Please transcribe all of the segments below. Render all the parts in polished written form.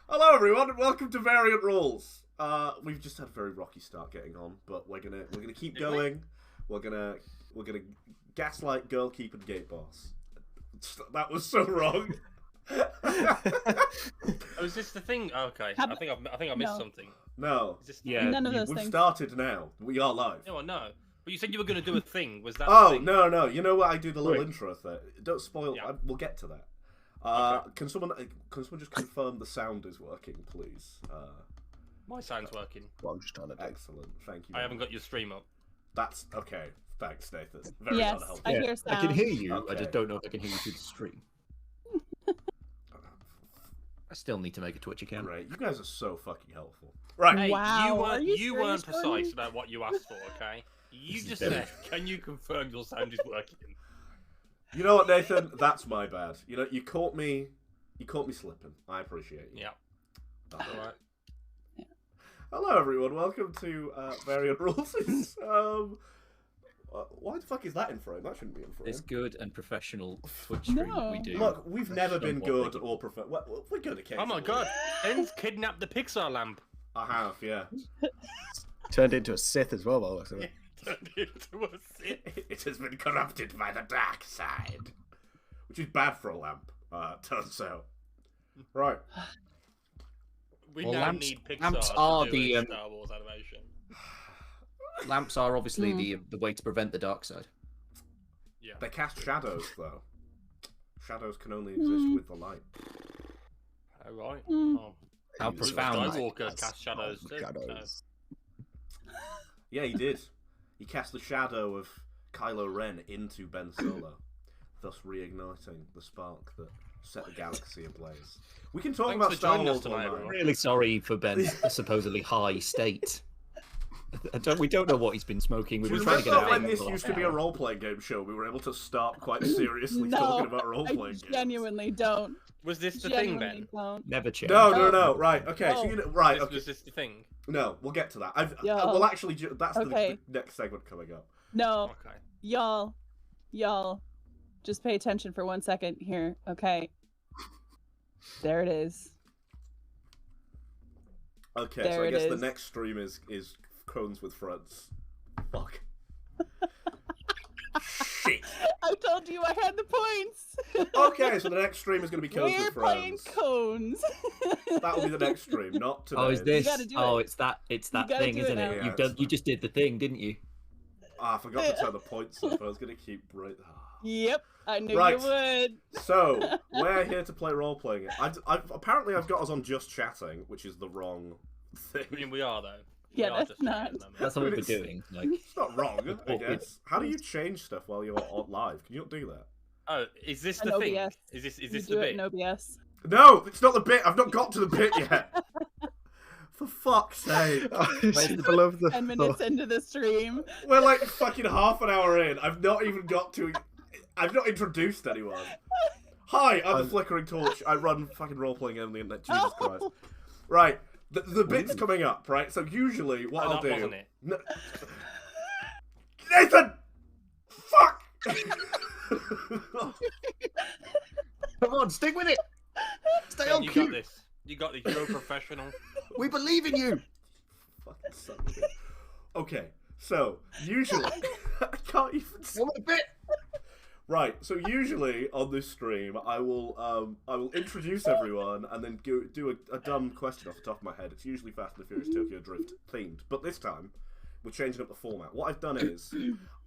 Hello everyone and welcome to Variant Rules. We've just had a very rocky start getting on, but we're gonna keep going. We're gonna gaslight, girl keep, and gate boss. That was so wrong. Oh, is this the thing? Okay, I think I missed something. No. Is this None of those We've things. started now. We are live. No. But you said you were going to do a thing. Was that? Oh the thing? no! You know what? I do the little intro thing. Don't spoil. Yeah. We'll get to that. Okay. Can someone just confirm the sound is working, please? My sound's working. Well, I'm just trying to do. Excellent. Thank you. I haven't got your stream up. That's okay. Thanks, Nathan. Very Yes, unhelpful. I hear sound. I can hear you. Okay. I just don't know if I can hear you through the stream. I still need to make a Twitch account. Great. You guys are so fucking helpful. Right. Hey, Wow, you weren't serious, precise about what you asked for. Okay. You just said, "Can you confirm your sound is working?" You know what, Nathan? That's my bad. You know, you caught me slipping. I appreciate you. Yeah. That's all right. Hello, everyone. Welcome to Variant Rules. Why the fuck is that in frame? That shouldn't be in frame. This good and professional Twitch stream that we do. Look, we've never been Somewhat good or we're good occasionally. Oh my god! Ben's kidnapped the Pixar lamp. I have, yeah. Turned into a Sith as well, by the looks of it. Turned into a Sith. It has been corrupted by the dark side, which is bad for a lamp. Turns out. Right. We Well, now lamps- need Pixar lamps to are do the, a Star Wars animation. Lamps are obviously the way to prevent the dark side. Yeah. They cast shadows, though. Shadows can only exist with the light. All right. Mm. How Luke profound. Skywalker cast shadows too. Shadows. Yeah, he did. He cast the shadow of Kylo Ren into Ben Solo, thus reigniting the spark that set the galaxy ablaze. We can talk Thanks about for Star joining us Wars all tonight, night. everyone. Really sorry for Ben's supposedly high state. We don't know what he's been smoking. We've Do you been trying to get remember out when of this used to be a role-playing game show? We were able to start quite seriously No, talking about I role-playing games. genuinely don't. Was this the thing, Genuinely Ben? don't. Never change. No. Right. Okay. So Oh. you know, right. Okay. Was this the thing? No, we'll get to that. Yo. Well, actually, that's Okay. the next segment coming up. No, Okay. y'all, just pay attention for 1 second here, okay? There it is. Okay, There so I it guess the is. next stream is Crones with Friends. Fuck. Shit. I told you I had the points. Okay, so the next stream is going to be Cones We're with playing Friends. cones. That will be the next stream, not today. Oh, is this? gotta do Oh, it. it's that You gotta thing, do it isn't now. it? Yeah, You just did the thing, didn't you? I forgot to turn the points up. I was going to keep right. Yep, I knew Right. you would. So we're here to play role playing. Apparently I've got us on just chatting, which is the wrong thing. I mean, we are though. Yeah, We are that's just doing not- it at the moment. That's what we're It's- doing. Like, It's not wrong, I Well, guess. How do you change stuff while you're on live? Can you not do that? Oh, is this An the thing? OBS. Is this You the do it bit? in OBS. No, it's not the bit. I've not got to the bit yet. For fuck's sake. I love the 10 minutes into the stream. We're like fucking half an hour in. I've not even got to. I've not introduced anyone. Hi, I'm the Flickering Torch. I run fucking role playing on the internet. Jesus Christ. Right, the bit's coming up, right? So usually what Oh, I'll that do. wasn't it. No... Nathan! Fuck! Come on, stick with it. Stay on You got cue. this. You got this. You're a professional. We believe in you. Fucking son of a bitch. Okay, so usually I can't even. One more bit. Right, so usually on this stream, I will introduce everyone and then do a dumb question off the top of my head. It's usually Fast and the Furious Tokyo Drift themed, but this time we're changing up the format. What I've done is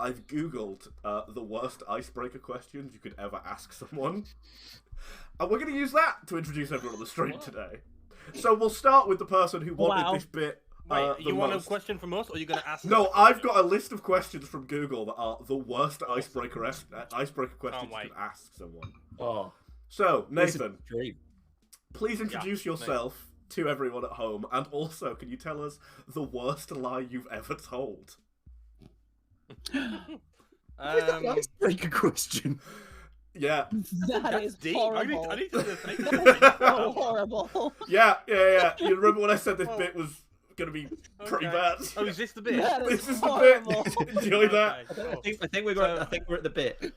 I've googled the worst icebreaker questions you could ever ask someone, and we're going to use that to introduce everyone on the stream today. So we'll start with the person who wanted Wow. this bit. Wait, the you want a most. question from us, or are you going to ask? No, us? I've got a list of questions from Google that are the worst icebreaker questions you wait. could ask someone. Oh, So, this is Nathan, a dream. please introduce Yeah, yourself to everyone at home, and also, can you tell us the worst lie you've ever told? Icebreaker question. Yeah, That is deep. horrible. I need to So horrible. yeah. You remember when I said this bit was gonna be pretty bad? Oh, is this the bit? That This is the horrible. bit. Enjoy that. Okay, cool. I think we're at the bit.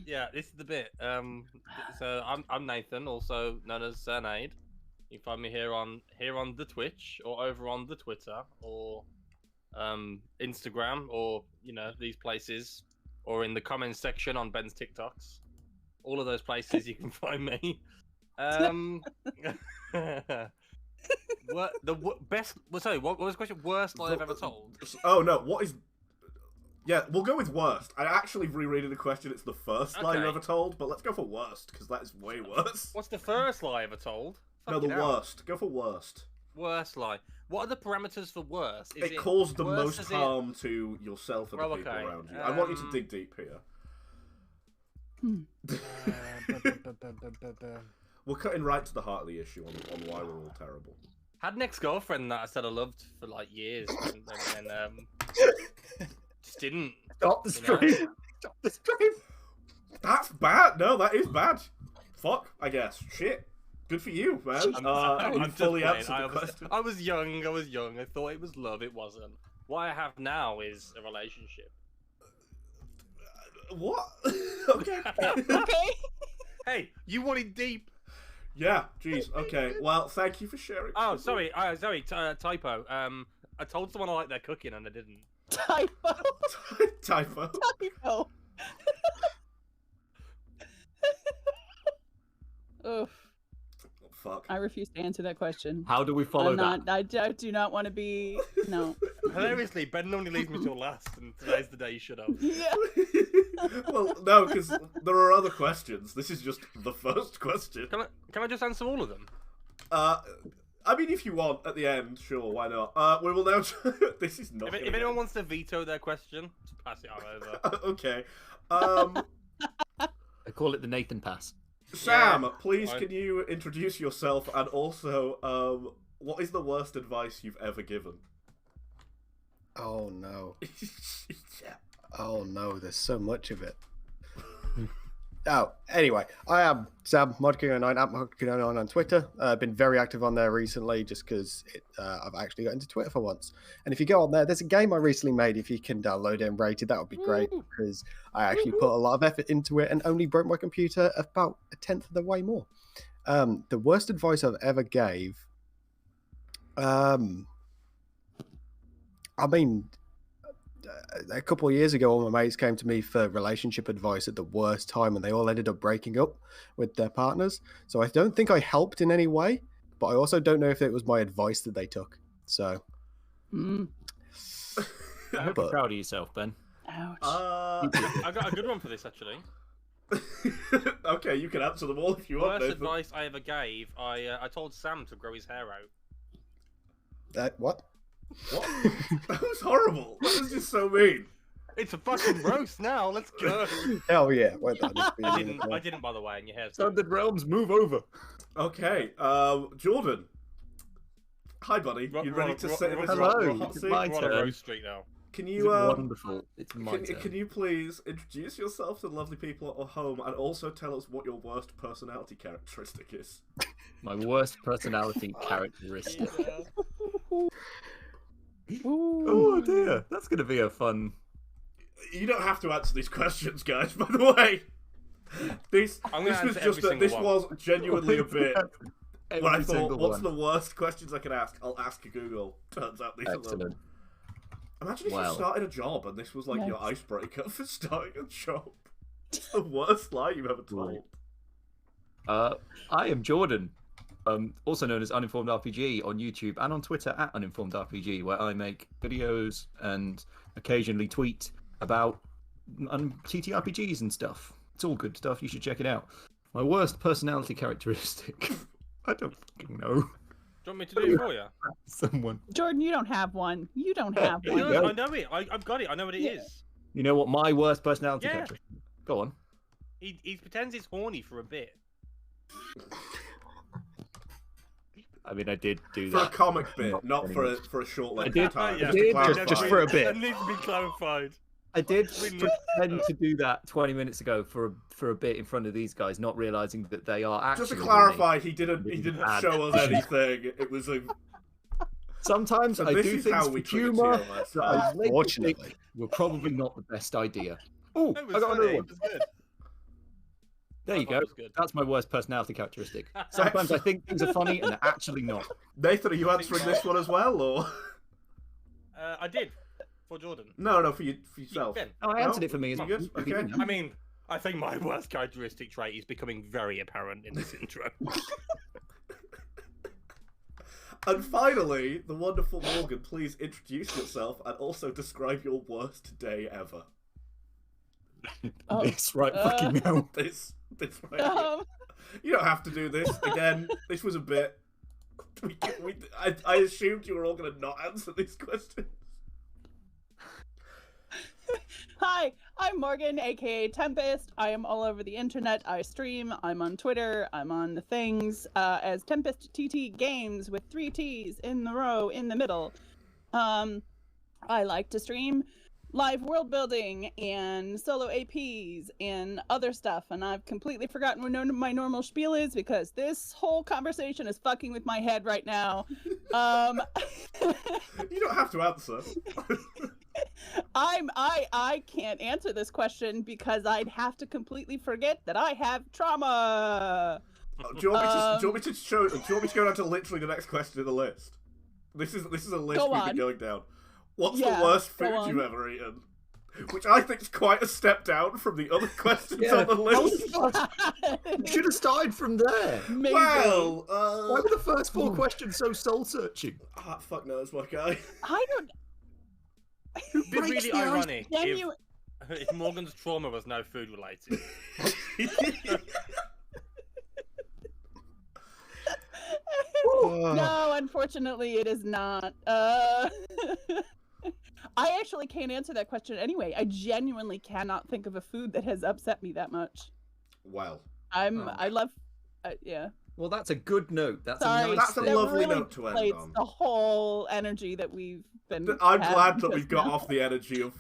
Yeah, this is the bit. So I'm Nathan, also known as Cernade. You can find me here on the Twitch or over on the Twitter or Instagram or these places or in the comments section on Ben's TikToks. All of those places you can find me. Best? Well, sorry, what was the question? Worst lie I've ever told? Oh no, what is? Yeah, we'll go with worst. I actually rereading the question. It's the first lie you ever told, but let's go for worst because that is way worse. What's the first lie ever told? No, the worst. Go for worst. Worst lie. What are the parameters for worst? It caused the most harm to yourself and the people around you. I want you to dig deep here. We're cutting right to the heart of the issue on why we're all terrible. Had an ex-girlfriend that I said I loved for like years, and just didn't. Stop the stream. Stop the stream. That's bad. No, that is bad. Fuck, I guess. Shit. Good for you, man. You fully answered the question. I was young. I thought it was love. It wasn't. What I have now is a relationship. What? Okay. Okay. Hey, you wanted deep. Yeah. Jeez. Okay. Well, thank you for sharing. Oh, sorry. Typo. I told someone I liked their cooking and I didn't. Typo. Typo. Typo. Oof. Fuck. I refuse to answer that question. How do we follow that? I do not want to be. No. Hilariously, Ben only leaves me till last, and today's the day you should have. Yeah. Well, no, because there are other questions. This is just the first question. Can I just answer all of them? I mean, if you want, at the end, sure, why not? We will now... This is not... If anyone wants to veto their question, just pass it on over. Okay. I call it the Nathan Pass. Sam, please can you introduce yourself and also, what is the worst advice you've ever given? Oh, no. Yeah. Oh, no, there's so much of it. Oh, anyway, I am Sam, Modking09, at Modking09 on Twitter. I've been very active on there recently just because I've actually got into Twitter for once. And if you go on there, there's a game I recently made. If you can download it and rate it, that would be great because I actually put a lot of effort into it and only broke my computer about a tenth of the way more. The worst advice I've ever gave, I mean... a couple of years ago, all my mates came to me for relationship advice at the worst time, and they all ended up breaking up with their partners. So I don't think I helped in any way, but I also don't know if it was my advice that they took. So, I hope you're proud of yourself, Ben. Ouch. I got a good one for this actually. Okay, you can answer them all if you want. Worst advice I ever gave. I told Sam to grow his hair out. What? What? That was horrible. That was just so mean. It's a fucking roast now. Let's go. Hell yeah! Wait, I didn't, by the way. And your hair's Sundered Realms, move over. Okay, Jordan. Hi, buddy. You ready to sit in this Hello. hot seat? We're on a roast street now. Can you wonderful? It's my turn. Can you please introduce yourself to the lovely people at home and also tell us what your worst personality characteristic is? My worst personality characteristic. Oh dear, that's going to be a fun... You don't have to answer these questions, guys, by the way. This was genuinely a bit where I thought, what's the worst questions I can ask? I'll ask Google. Turns out these are them. Imagine if you started a job and this was like your icebreaker for starting a job. It's the worst lie you've ever told. I am Jordan. Also known as Uninformed RPG on YouTube and on Twitter at Uninformed RPG, where I make videos and occasionally tweet about TTRPGs and stuff. It's all good stuff. You should check it out. My worst personality characteristic. I don't fucking know. Do you want me to do it for you? Someone. Jordan, you don't have one. You don't have one. I know it. I've got it. I know what it is. You know what my worst personality characteristic is? Go on. He pretends he's horny for a bit. I mean, I did do that. For a comic bit, not for a short length of time. Just for a bit. It needs to be clarified. I did pretend to do that 20 minutes ago for a bit in front of these guys, not realizing that they are actually... Just to clarify, he didn't show us anything. It was a... Sometimes I do things for humour that Unfortunately were probably not the best idea. Oh, I got another one. There I you thought go. it was good. That's my worst personality characteristic. Sometimes I think things are funny and they're actually not. Nathan, are you answering this one as well, or? I did for Jordan. No, for yourself. Ben. Oh, I answered it for me. You good? Okay. I mean, I think my worst characteristic trait is becoming very apparent in this intro. And finally, the wonderful Morgan, please introduce yourself and also describe your worst day ever. Oh, This right fucking now. This right here. You don't have to do this again. This was a bit. I assumed you were all going to not answer these questions. Hi, I'm Morgan, aka Tempest. I am all over the internet. I stream. I'm on Twitter. I'm on the things as Tempest TT Games with 3 T's in the row in the middle. I like to stream live world building and solo APs and other stuff, and I've completely forgotten what my normal spiel is because this whole conversation is fucking with my head right now. You don't have to answer. I can't answer this question because I'd have to completely forget that I have trauma. Do you want me to go down to literally the next question in the list? This is a list we've been going down. What's the worst food you've ever eaten? Which I think is quite a step down from the other questions on the list. You should have started from there. Maybe. Well, why were the first 4 questions so soul-searching? Fuck knows, my guy. I don't. It'd be really ironic Genu- if Morgan's trauma was no food related. No, unfortunately, it is not. I actually can't answer that question anyway. I genuinely cannot think of a food that has upset me that much. Well, I love, yeah. Well, that's a good note. That's Sorry, a nice That's a thing. lovely really note to end deflates on. the whole energy that we've been. I'm having glad that just we've got now. off the energy of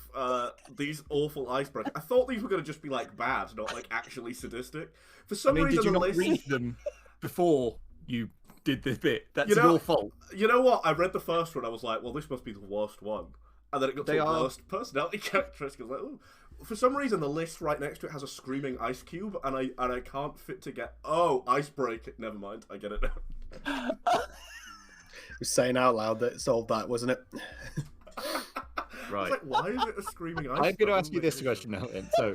these awful icebreakers. I thought these were going to just be like bad, not like actually sadistic. For I some mean, reason, did you the not list. read them before you did this bit? That's You know- your fault. You know what? I read the first one. I was like, well, this must be the worst one. And then it got to They the are- worst personality characteristic. I was like, ooh. For some reason, the list right next to it has a screaming ice cube, and I can't fit to get. Oh, icebreaker. Never mind. I get it now. Was saying out loud that it solved that, wasn't it? I Right. was like, why is it a screaming ice? I'm going to That ask you doesn't make this any question sense. now then. So,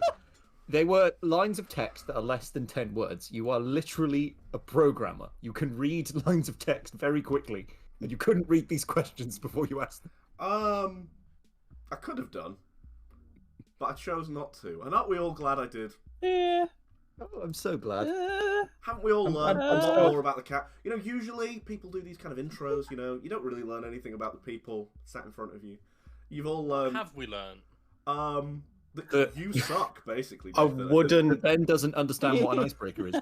they were lines of text that are less than 10 words. You are literally a programmer. You can read lines of text very quickly, and you couldn't read these questions before you asked them. I could have done, but I chose not to. And aren't we all glad I did? Yeah. Oh, I'm so glad. Haven't we all learned a I'm lot so- more about the cat? You know, usually people do these kind of intros, you know, you don't really learn anything about the people sat in front of you. You've all learned, Have we learned? that you suck, basically. I Nathan. wouldn't. Ben doesn't understand what an icebreaker is.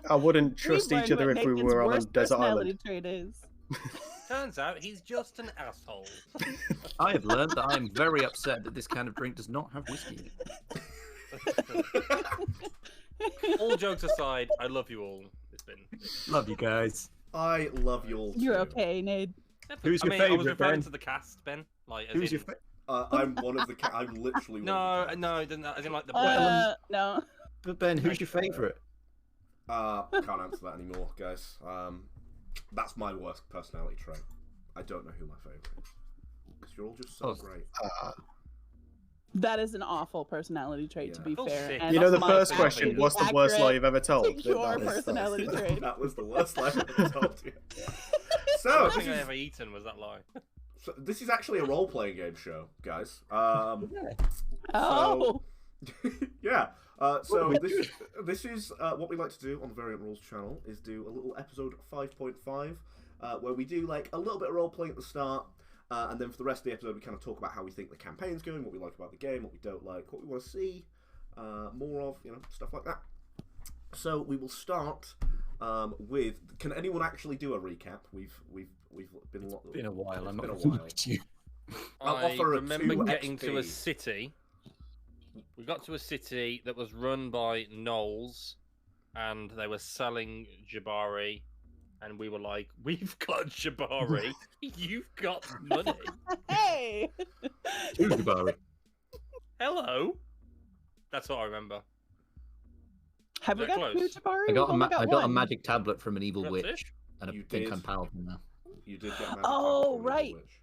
I wouldn't trust We've each learned other what if we Nathan's were on a worst desert personality island. trait is. Turns out he's just an asshole. I have learned that I am very upset that this kind of drink does not have whiskey in it. All jokes aside, I love you all. It's been. Love you guys. I love you all. You're too. okay, Nate. Who's I your mean, I was favourite, referring Ben? to the cast, Ben. Like, as Who's in... your favorite? I'm one of the. I'm literally. One of No, as in like the. No. But Ben, who's your favourite? Can't answer that anymore, guys. That's my worst personality trait. I don't know who my favorite is because you're all just so Oh. great. That is an awful personality trait, to Yeah. be Oh, fair. sick. and You know the my first favorite question, is what's the worst lie accurate you've ever told? to your That is- personality trait. That was the worst lie I've ever told you. The So only this thing I is, ever eaten was that lie. so this is actually a role-playing game show, guys. Oh. Yeah. So this is what we like to do on the Variant Rules channel is do a little episode 5.5 where we do like a little bit of role playing at the start, and then for the rest of the episode we kind of talk about how we think the campaign's going, what we like about the game, what we don't like, what we want to see more of, you know, stuff like that. So we will start with. Can anyone actually do a recap? We've been a lot. Been a while. It's I'm been not a gonna while. lie to you. I'll I offer a remember 2 getting to a XP. city. We got to a city that was run by gnolls, and they were selling Jabari, and we were like, "We've got Jabari, you've got money. Hey. Who's Jabari? Hello." That's what I remember. Have we They're got two close. Jabari? I got We've only I got a one. magic tablet from an evil Got witch, fish? and I You think did. I'm powerful now. You did get a magic Oh, power from the right. witch.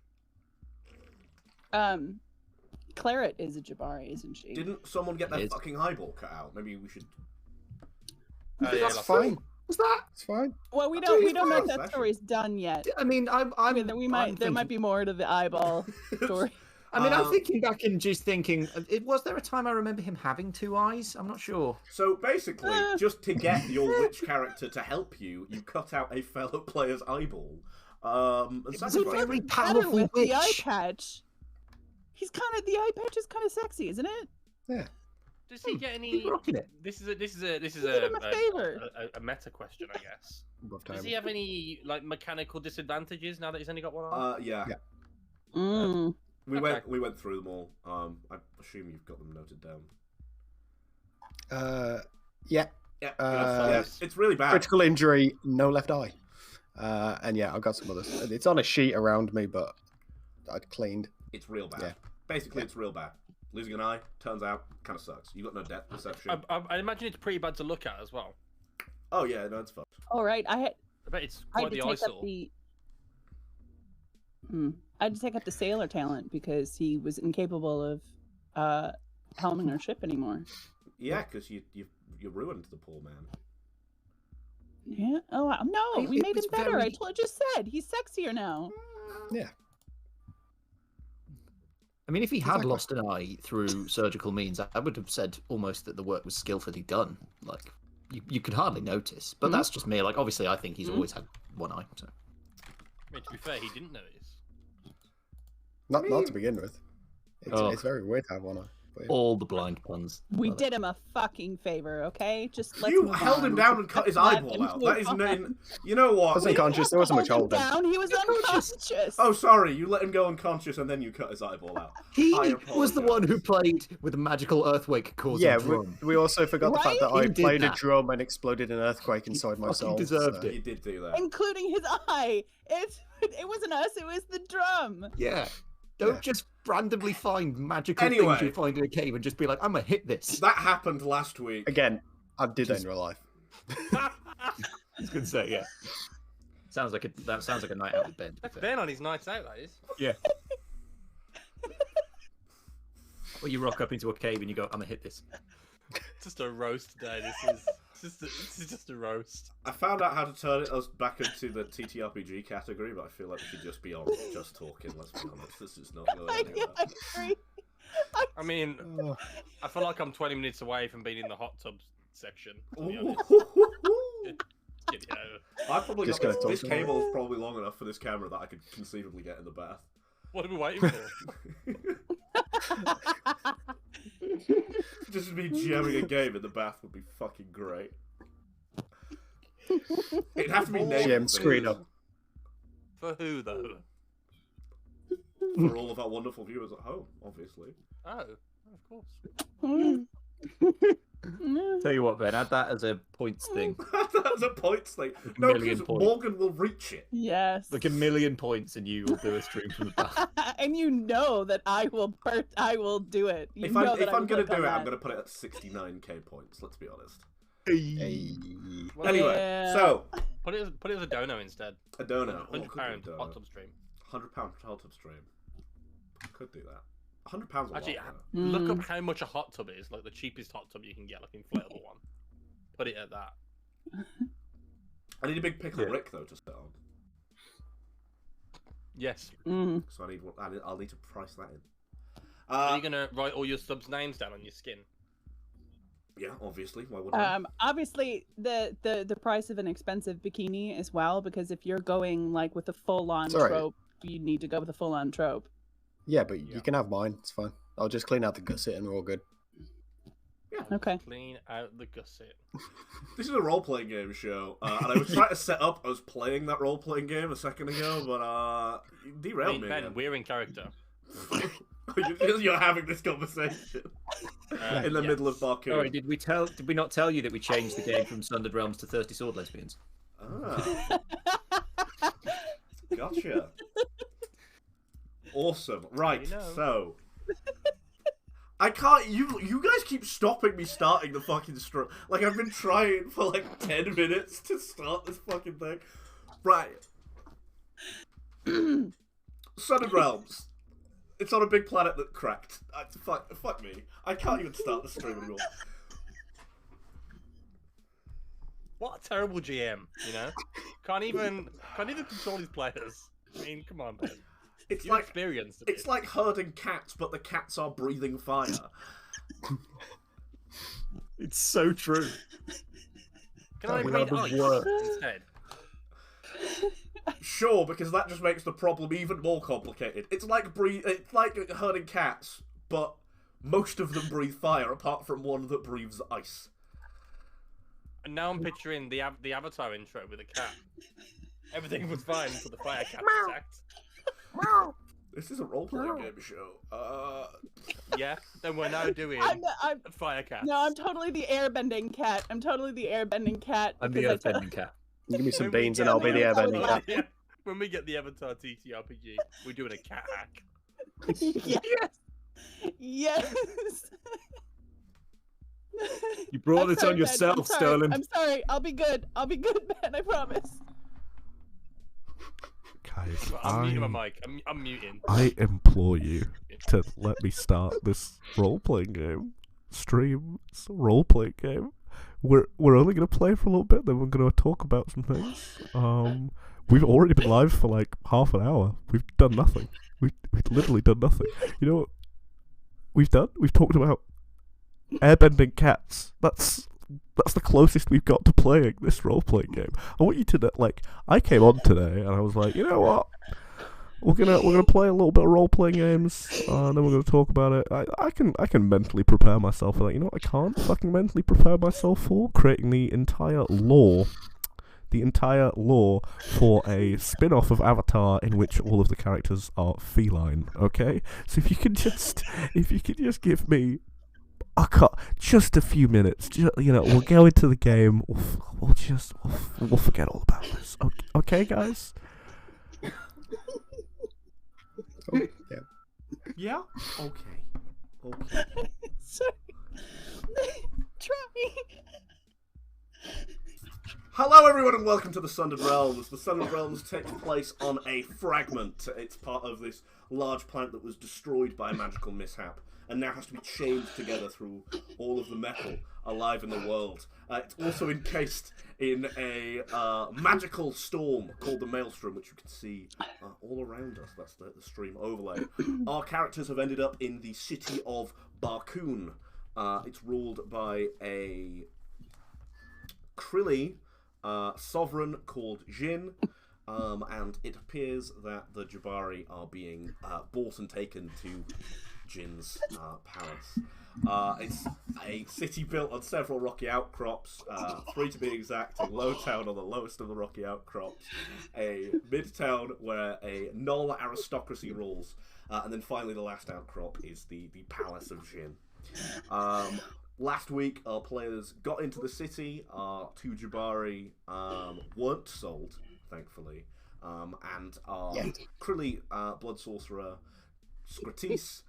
Claret is a Jabari, isn't she? Didn't someone get their It is. fucking eyeball cut out? Maybe we should. Yeah, That's last fine. week. What's that? It's fine. Well, we Dude, don't it's know fine, if that session. story's done yet. I mean, I mean, there might be more to the eyeball story. I'm thinking back and just thinking, was there a time I remember him having two eyes? I'm not sure. So basically, just to get your witch character to help you, you cut out a fellow player's eyeball. And It was a sacrifice very it. Better powerful with the eye witch. patch. The eye patch is kind of sexy, isn't it? Yeah. Does he get any? Keep rocking it. This is a did him a favor. meta question, I guess. Rough Does time. he have any like mechanical disadvantages now that he's only got one arm? Yeah. Yeah. Mm. We Okay. went through them all. I assume you've got them noted down. Yeah. Yeah. Uh, yes. It's really bad. Critical injury, no left eye. And yeah, I've got some others. It's on a sheet around me, but I'd cleaned. It's real bad. Yeah. Basically, it's real bad. Losing an eye, turns out, kind of sucks. You got no depth perception. I imagine it's pretty bad to look at as well. Oh yeah, no, it's fucked. All right, I bet it's had quite to the take eyesore. up the. I had to take up the sailor talent because he was incapable of helming our ship anymore. Yeah, because you ruined the poor man. Yeah. Oh no, It- we it made him was better. very- I just said he's sexier now. Yeah. I mean, if he had Exactly. lost an eye through surgical means, I would have said almost that the work was skillfully done. Like, you could hardly notice. But that's just me. Like, obviously, I think he's always had one eye. So. I mean, to be fair, he didn't notice. Not to begin with. Oh. It's very weird to have one eye. But yeah. All the blind puns. We Love it. did him a fucking favor, okay? Just let's You move held on. him down and cut his Let's eyeball move out. That is on. you know what? Wasn't conscious. There wasn't much Hold him holding. down. He was unconscious. Oh, sorry. You let him go unconscious and then you cut his eyeball out. He I was the one who apologise. played with a magical earthquake causing Yeah, drum. we also forgot the fact that Right? I He did played a that. drum and exploded an earthquake inside my fucking soul. deserved so- it. You did do that. Including his eye. It wasn't us. It was the drum. Yeah. Don't Yeah. just randomly find magical Anyway. things you find in a cave and just be like, I'm gonna hit this. That happened last week. Again, I did that in real life. I was gonna say, yeah. That sounds like a night out with Ben. to be That's fair. Ben on his nights out, that is. Yeah. Or you rock up into a cave and you go, I'm gonna hit this. Just a roast today. This is just a roast. I found out how to turn us back into the TTRPG category, but I feel like we should just be on just talking. Let's be honest. This is not going I anywhere. agree. I mean, Oh. I feel like I'm 20 minutes away from being in the hot tub section. To be honest. Get it over. I've probably Just got gonna talk this to him. cable is probably long enough for this camera that I could conceivably get in the bath. What are we waiting for? Just me jamming a game in the bath would be fucking great. It'd have to be named Jim, screen up. For who though? for all of our wonderful viewers at home, obviously. Oh, of course. Tell you what, Ben, add that as a points thing. That's a points thing. Like a No, million because points. Morgan will reach it. Yes. Like 1,000,000 points and you will do a stream from the back. And you know that I will do it. You If know I'm, that if I I'm will gonna work do on it, I'm that. gonna put it at 69k points. Let's be honest. Hey. Well, Anyway, Yeah. so put it as a dono instead. a dono. £100 hot tub stream. £100 hot tub stream. Could do that. £100 a Actually, lot. look up how much a hot tub is. Like the cheapest hot tub you can get, like inflatable one. Put it at that. I need a big pickle Yeah. Rick though to sit on. Yes. Mm. So I need one. I'll need to price that in. Are you gonna write all your subs' names down on your skin? Yeah, obviously. Why wouldn't I? Obviously the price of an expensive bikini as well, because if you're going like with a full-on Sorry. trope, you need to go with a full-on trope. Yeah, but Yeah. you can have mine. It's fine. I'll just clean out the gusset and we're all good. Okay. Clean out the gusset. This is a role-playing game show, and I was trying to set up. I was playing that role-playing game a second ago, but you I derailed mean, me. Ben, again. we're in character. You're having this conversation in the middle of Baku. Sorry, did we not tell you that we changed the game from Sundered Realms to Thirsty Sword Lesbians? Ah. Gotcha. Awesome. Right, You know. so I can't. You guys keep stopping me starting the fucking stream. Like I've been trying for like 10 minutes to start this fucking thing. Right. Sundered Realms. It's on a big planet that cracked. Fuck me. I can't even start the stream anymore. What a terrible GM, you know? Can't even control his players. I mean, come on, man. It's You're like experienced. it's like herding cats, but the cats are breathing fire. It's so true. Can I We breathe have a ice word. instead? Sure, because that just makes the problem even more complicated. It's like herding cats, but most of them breathe fire, apart from one that breathes ice. And now I'm picturing the Avatar intro with a cat. Everything was fine until the fire cat attacked. This is a role-playing game show. Yeah, then we're now doing I'm fire cats. no, I'm totally the airbending cat. I'm totally the airbending cat. I'm the because I earthbending cat. Give me some When we beans get and I'll be the the- airbending cat. Yeah, when we get the Avatar TTRPG, we're doing a cat hack. Yes. Yes. You brought I'm it sorry, on Ben. yourself, I'm sorry. Sterling. I'm sorry. I'll be good. I'll be good, Ben. I promise. Guys, I'm muting my mic. I'm muting. I implore you to let me start this role-playing game. Stream role-playing game. We're only gonna play for a little bit, then we're gonna talk about some things. We've already been live for like half an hour. We've done nothing. We've literally done nothing. You know what we've done? We've talked about airbending cats. That's the closest we've got to playing this role-playing game. I want you to know, like, I came on today and I was like, you know what? We're gonna play a little bit of role-playing games, and then we're gonna talk about it. I can mentally prepare myself for that. You know what I can't fucking mentally prepare myself for? Creating the entire lore for a spin-off of Avatar in which all of the characters are feline. Okay, so if you could just give me just a few minutes. We'll go into the game. We'll forget all about this. Okay, guys. Oh, yeah. Yeah? Okay. Sorry. Try. Hello everyone and welcome to the Sundered Realms. The Sundered Realms takes place on a fragment. It's part of this large planet that was destroyed by a magical mishap and now has to be chained together through all of the metal alive in the world. It's also encased in a magical storm called the Maelstrom, which you can see all around us. That's the stream overlay. Our characters have ended up in the city of Barkoon. It's ruled by a Krilli sovereign called Jin, and it appears that the Jabari are being bought and taken to Jin's palace. It's a city built on several rocky outcrops, 3 to be exact, a low town on the lowest of the rocky outcrops, a mid-town where a null aristocracy rules, and then finally the last outcrop is the palace of Jin. Last week, our players got into the city. Our 2 Jabari weren't sold, thankfully, and our Krilli blood sorcerer, Scratis,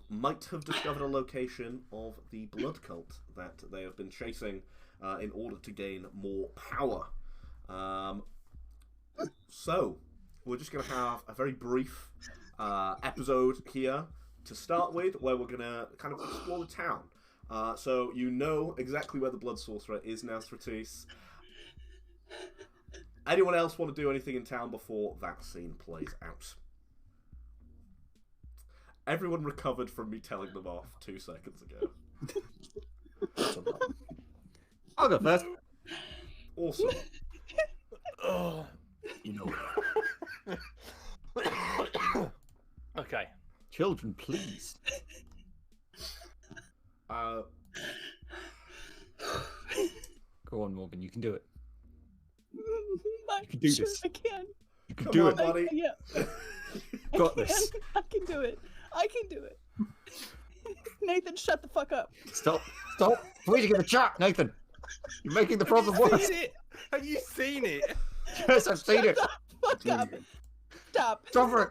might have discovered a location of the blood cult that they have been chasing in order to gain more power. So, we're just going to have a very brief episode here to start with, where we're going to kind of explore the town. So you know exactly where the blood sorcerer is now, Stratis. Anyone else want to do anything in town before that scene plays out? Everyone recovered from me telling them off 2 seconds ago. I'll go first. Awesome. You know. Okay. Children, please. Go on, Morgan. You can do it. I'm can do sure this. I can. You can Come do on, it. buddy. Yeah. Got I this. can. I can do it. I can do it. Nathan, shut the fuck up. Stop. Freezing in the chat, Nathan. You're making the problem worse. Seen it? Have you seen it? Yes, I've seen it. Fuck up. Stop. Stop it.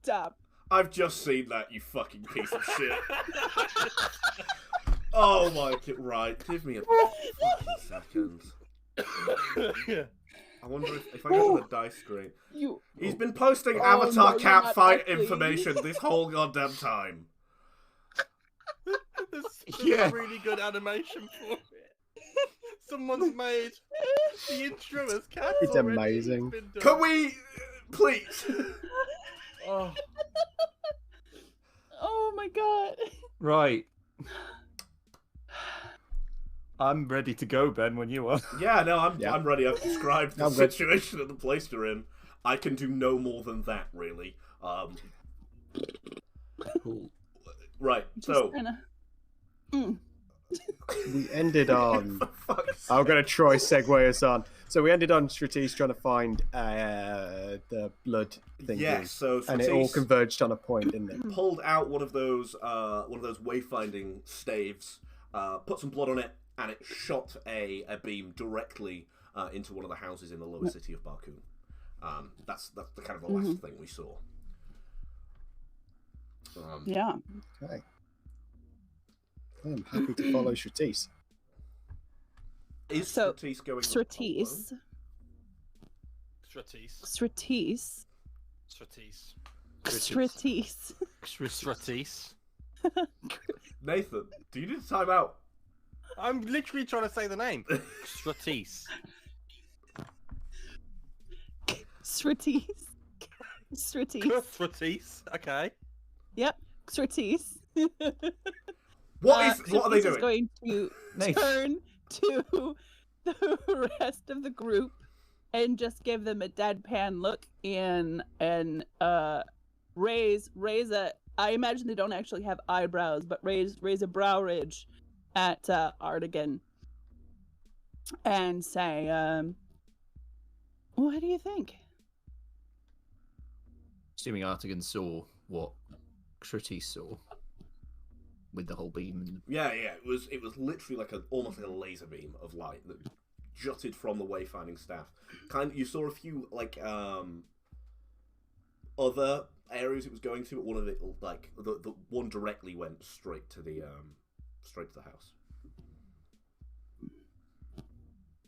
Stop. I've just seen that, you fucking piece of shit. Oh my god, right. Give me a fucking second. I wonder if I go to the dice screen. He's been posting Avatar no, cat not fight actually. information this whole goddamn time. There's a really good animation for it. Someone's made the intro as cats. It's already. amazing. It's been done. Can we, please? Oh. Oh my god. Right. I'm ready to go, Ben, when you are. Yeah, no, Yeah. I'm ready. I've described the I'm good. situation and the place you're in. I can do no more than that, really. Cool. Right, Just so kinda... We ended on. for fuck's I'm sake. gonna try segue us on. So we ended on Strategic trying to find the blood thing. Yes, so And it all Stratis converged on a point, didn't it? pulled out one of those wayfinding staves, put some blood on it, and it shot a beam directly into one of the houses in the lower city of Barkoon. That's the kind of the last thing we saw. Yeah. Okay. I'm happy to follow Stratis. Is So, Stratis going? Stratis. Stratis. Stratis. Stratis. Stratis. Stratis. Nathan, do you need a timeout? I'm literally trying to say the name. Stratis. Stratis. Stratis. Stratis. Okay. Yep. Stratis. What are they Stratis is doing? going to Nice. turn to the rest of the group and just give them a deadpan look and raise a. I imagine they don't actually have eyebrows, but raise a brow ridge at Artigan and say, "What do you think?" Assuming Artigan saw what Stratis saw with the whole beam. And... Yeah. It was literally like almost like a laser beam of light that jutted from the wayfinding staff. You saw a few like other areas it was going to, but one of it like the one directly went straight to the house.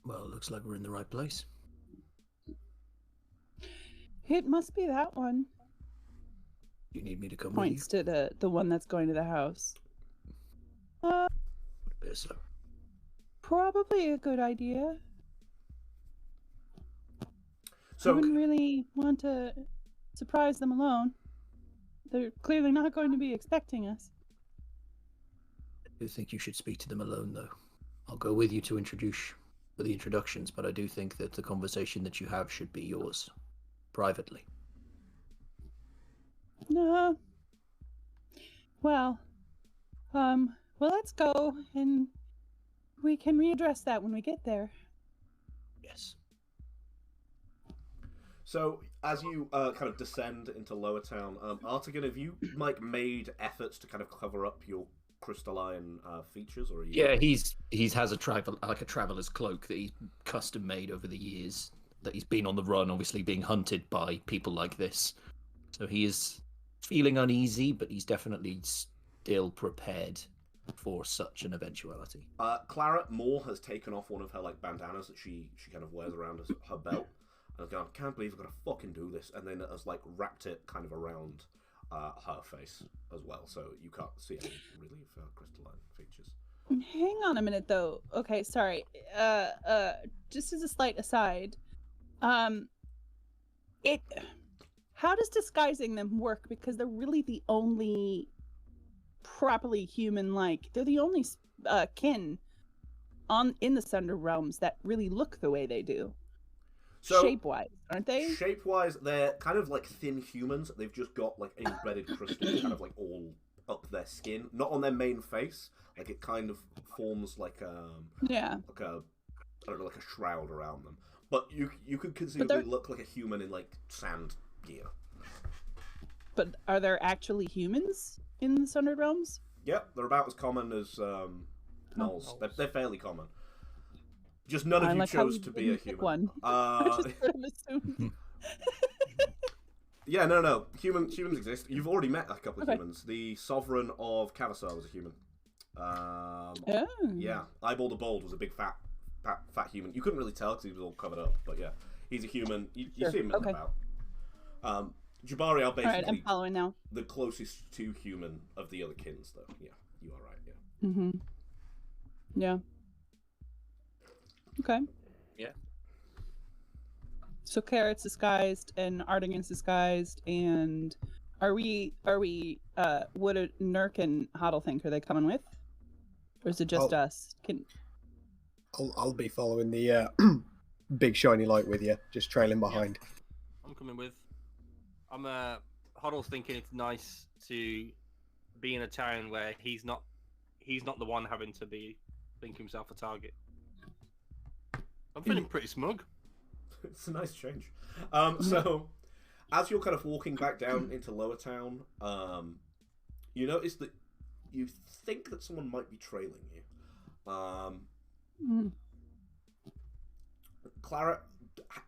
Well, it looks like we're in the right place. It must be that one. You need me to come Points to the one that's going to the house. with you? So. Probably a good idea. I So wouldn't really want to surprise them alone. They're clearly not going to be expecting us. I do think you should speak to them alone, though. I'll go with you to introduce for the introductions, but I do think that the conversation that you have should be yours, privately. No. Well, let's go and we can readdress that when we get there. Yes. So, as you kind of descend into Lower Town, Artigan, have you made efforts to kind of cover up your crystalline features, or are you... Yeah, he has a traveler's cloak that he's custom made over the years. That he's been on the run, obviously being hunted by people like this. So he is feeling uneasy, but he's definitely still prepared for such an eventuality. Clara Moore has taken off one of her bandanas that she kind of wears around her belt. And has gone, I can't believe I've got to fucking do this. And then has wrapped it kind of around her face as well, so you can't see any really of her crystalline features. Hang on a minute, though. Okay, sorry. Just as a slight aside, how does disguising them work? Because they're really the only properly human-like. They're the only kin in the Sundered Realms that really look the way they do. So, shape-wise, aren't they? Shape-wise, they're kind of like thin humans. They've just got embedded crystals kind of all up their skin, not on their main face. It kind of forms Yeah. like a shroud around them. But you could conceivably look like a human in sand gear. But are there actually humans in the Sundered Realms? Yep, they're about as common as gnolls. They're fairly common. Just none of you chose to be a human. One. I just sort of assumed. Yeah, no. Humans exist. You've already met a couple of Okay. humans. The Sovereign of Cavasar was a human. Oh. Yeah, Eyeball the Bold was a big fat human. You couldn't really tell because he was all covered up, but yeah, he's a human. You Sure. see him milling Okay. about. Jabari are All right, basically I'm following now. the closest to human of the other kins, though. Yeah, you are right. Yeah. Mm-hmm. Yeah. Okay. Yeah. So Carrot's disguised and Artigan's disguised, and are we what a Nurk and Huddle think? Are they coming with? Or is it just us? I'll be following the big shiny light with you, just trailing behind. I'm coming with. Huddle's thinking it's nice to be in a town where he's not the one having to think himself a target. I'm feeling pretty smug. It's a nice change. So, as you're kind of walking back down into Lower Town, you notice that you think that someone might be trailing you. Clara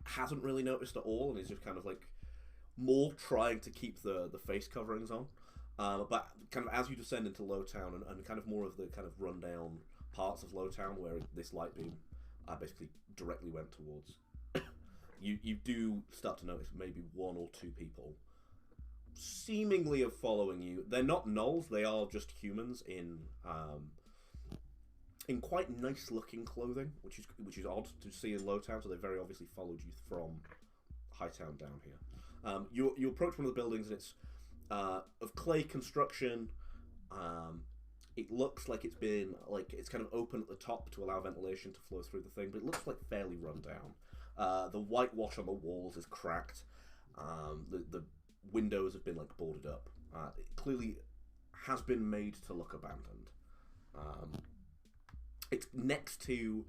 hasn't really noticed at all, and is just kind of like more trying to keep the face coverings on. But kind of as you descend into Lowtown and kind of more of the kind of rundown parts of Lowtown where this light beam basically directly went towards, you do start to notice maybe one or two people seemingly are following you. They're not gnolls; they are just humans in quite nice looking clothing, which is odd to see in Lowtown. So they very obviously followed you from Hightown down here. You approach one of the buildings, and it's of clay construction. It looks like it's kind of open at the top to allow ventilation to flow through the thing, but it looks like fairly run down. The whitewash on the walls is cracked. The windows have been like boarded up. It clearly has been made to look abandoned. It's next to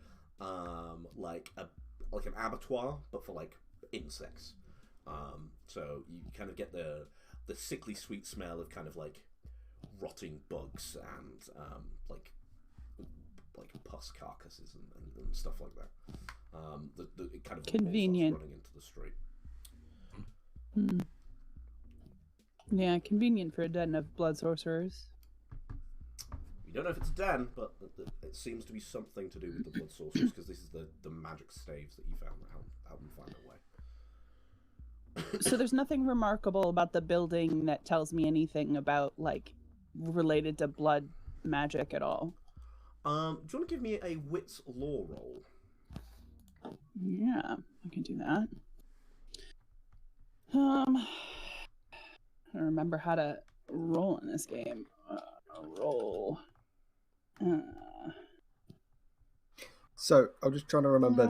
like an abattoir, but for like insects. So you kind of get the sickly sweet smell of kind of like rotting bugs and like pus carcasses and stuff like that. It kind of Convenient. running into the street. Yeah, convenient for a den of blood sorcerers. You don't know if it's a den, but it seems to be something to do with the blood sorcerers, because this is the magic staves that you found that help them find their way. So there's nothing remarkable about the building that tells me anything about, like, related to blood magic at all. Do you want to give me a wits lore roll? Yeah, I can do that. I don't remember how to roll in this game. Roll. So I'm just trying to remember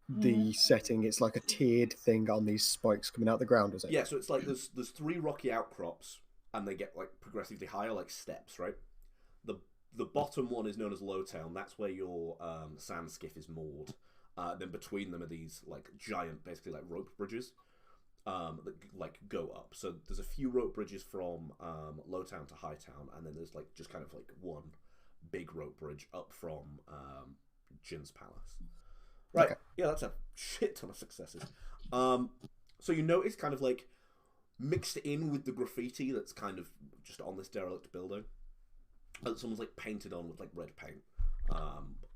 the setting. It's like a tiered thing on these spikes coming out the ground, is it? Yeah, so it's like there's three rocky outcrops, and they get like progressively higher, like steps, right? The bottom one is known as Lowtown. That's where your sand skiff is moored. Then between them are these like giant, basically like rope bridges that like go up. So there's a few rope bridges from Lowtown to Hightown, and then there's like just kind of like one big rope bridge up from Jin's palace. Right. Okay. Yeah, that's a shit ton of successes. So you notice kind of like mixed in with the graffiti that's kind of just on this derelict building, that someone's like painted on with like red paint.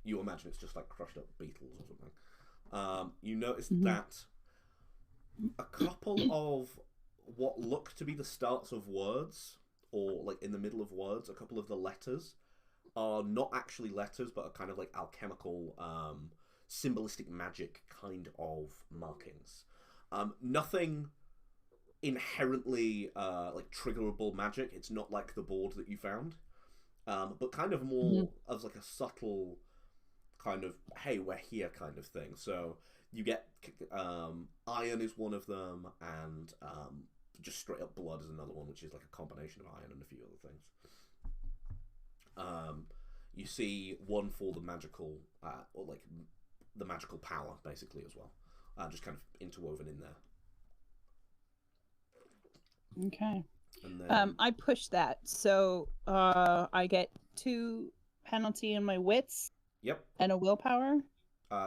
You imagine it's just like crushed up beetles or something. You notice that a couple of what look to be the starts of words, or like in the middle of words, a couple of the letters are not actually letters, but are kind of like alchemical, symbolistic magic kind of markings. Nothing inherently like triggerable magic. It's not like the board that you found, but kind of more of like a subtle kind of, hey, we're here kind of thing. So you get iron is one of them, and just straight up blood is another one, which is like a combination of iron and a few other things. You see one for the magical, or like the magical power, basically, as well. Just kind of interwoven in there. Okay. And then, I push that, so I get 2 penalty in my wits. Yep. And a willpower.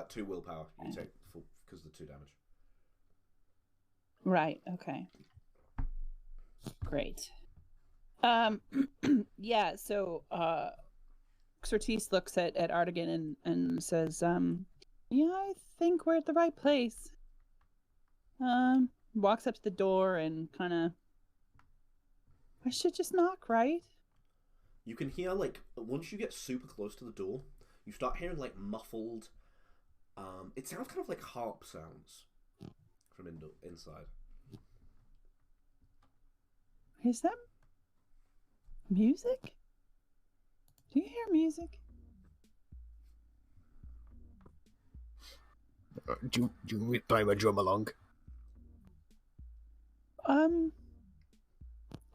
2 willpower. You take full because of the 2 damage. Right. Okay. Great. Yeah. So, Xerxes looks at Artigan and says, "Yeah, I think we're at the right place." Walks up to the door and kind of, I should just knock, right? You can hear, like, once you get super close to the door, you start hearing, like, muffled, it sounds kind of like harp sounds from inside. Is that music? Do you hear music? Do you play my drum along?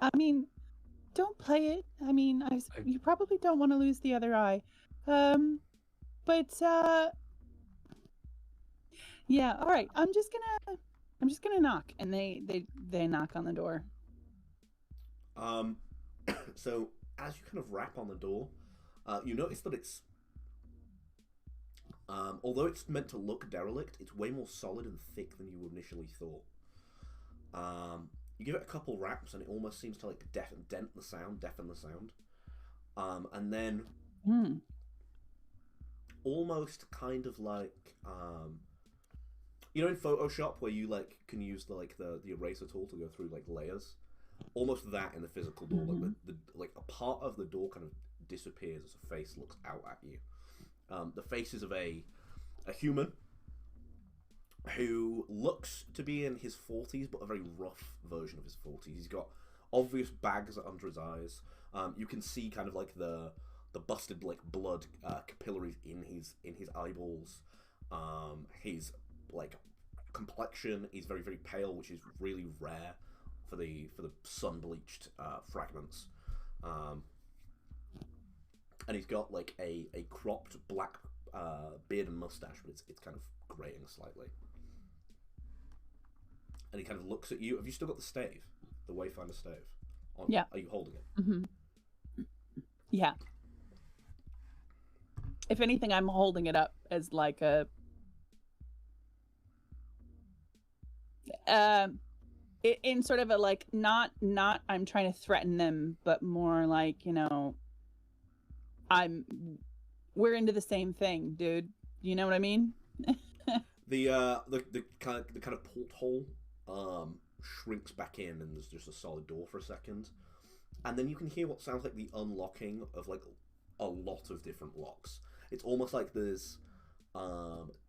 I mean, don't play it. I mean, you probably don't want to lose the other eye. But yeah. All right. I'm just gonna knock, and they knock on the door. So as you kind of rap on the door, you notice that it's, although it's meant to look derelict, it's way more solid and thick than you initially thought. You give it a couple raps, and it almost seems to like deafen the sound. And then almost kind of like, you know, in Photoshop where you like can use the eraser tool to go through like layers. Almost that in the physical door, like a part of the door kind of disappears as a face looks out at you. The face is of a human who looks to be in his 40s, but a very rough version of his 40s. He's got obvious bags under his eyes. You can see kind of like the busted like blood capillaries in his eyeballs. His like complexion is very, very pale, which is really rare for the sun bleached fragments. And he's got like a cropped black beard and mustache, but it's kind of graying slightly. And he kind of looks at you. Have you still got the stave, the Wayfinder stave? Yeah. Are you holding it? Mm-hmm. Yeah. If anything, I'm holding it up as like a in sort of a like not I'm trying to threaten them, but more like, you know, we're into the same thing, dude. You know what I mean? The kind of porthole shrinks back in, and there's just a solid door for a second, and then you can hear what sounds like the unlocking of like a lot of different locks. It's almost like there's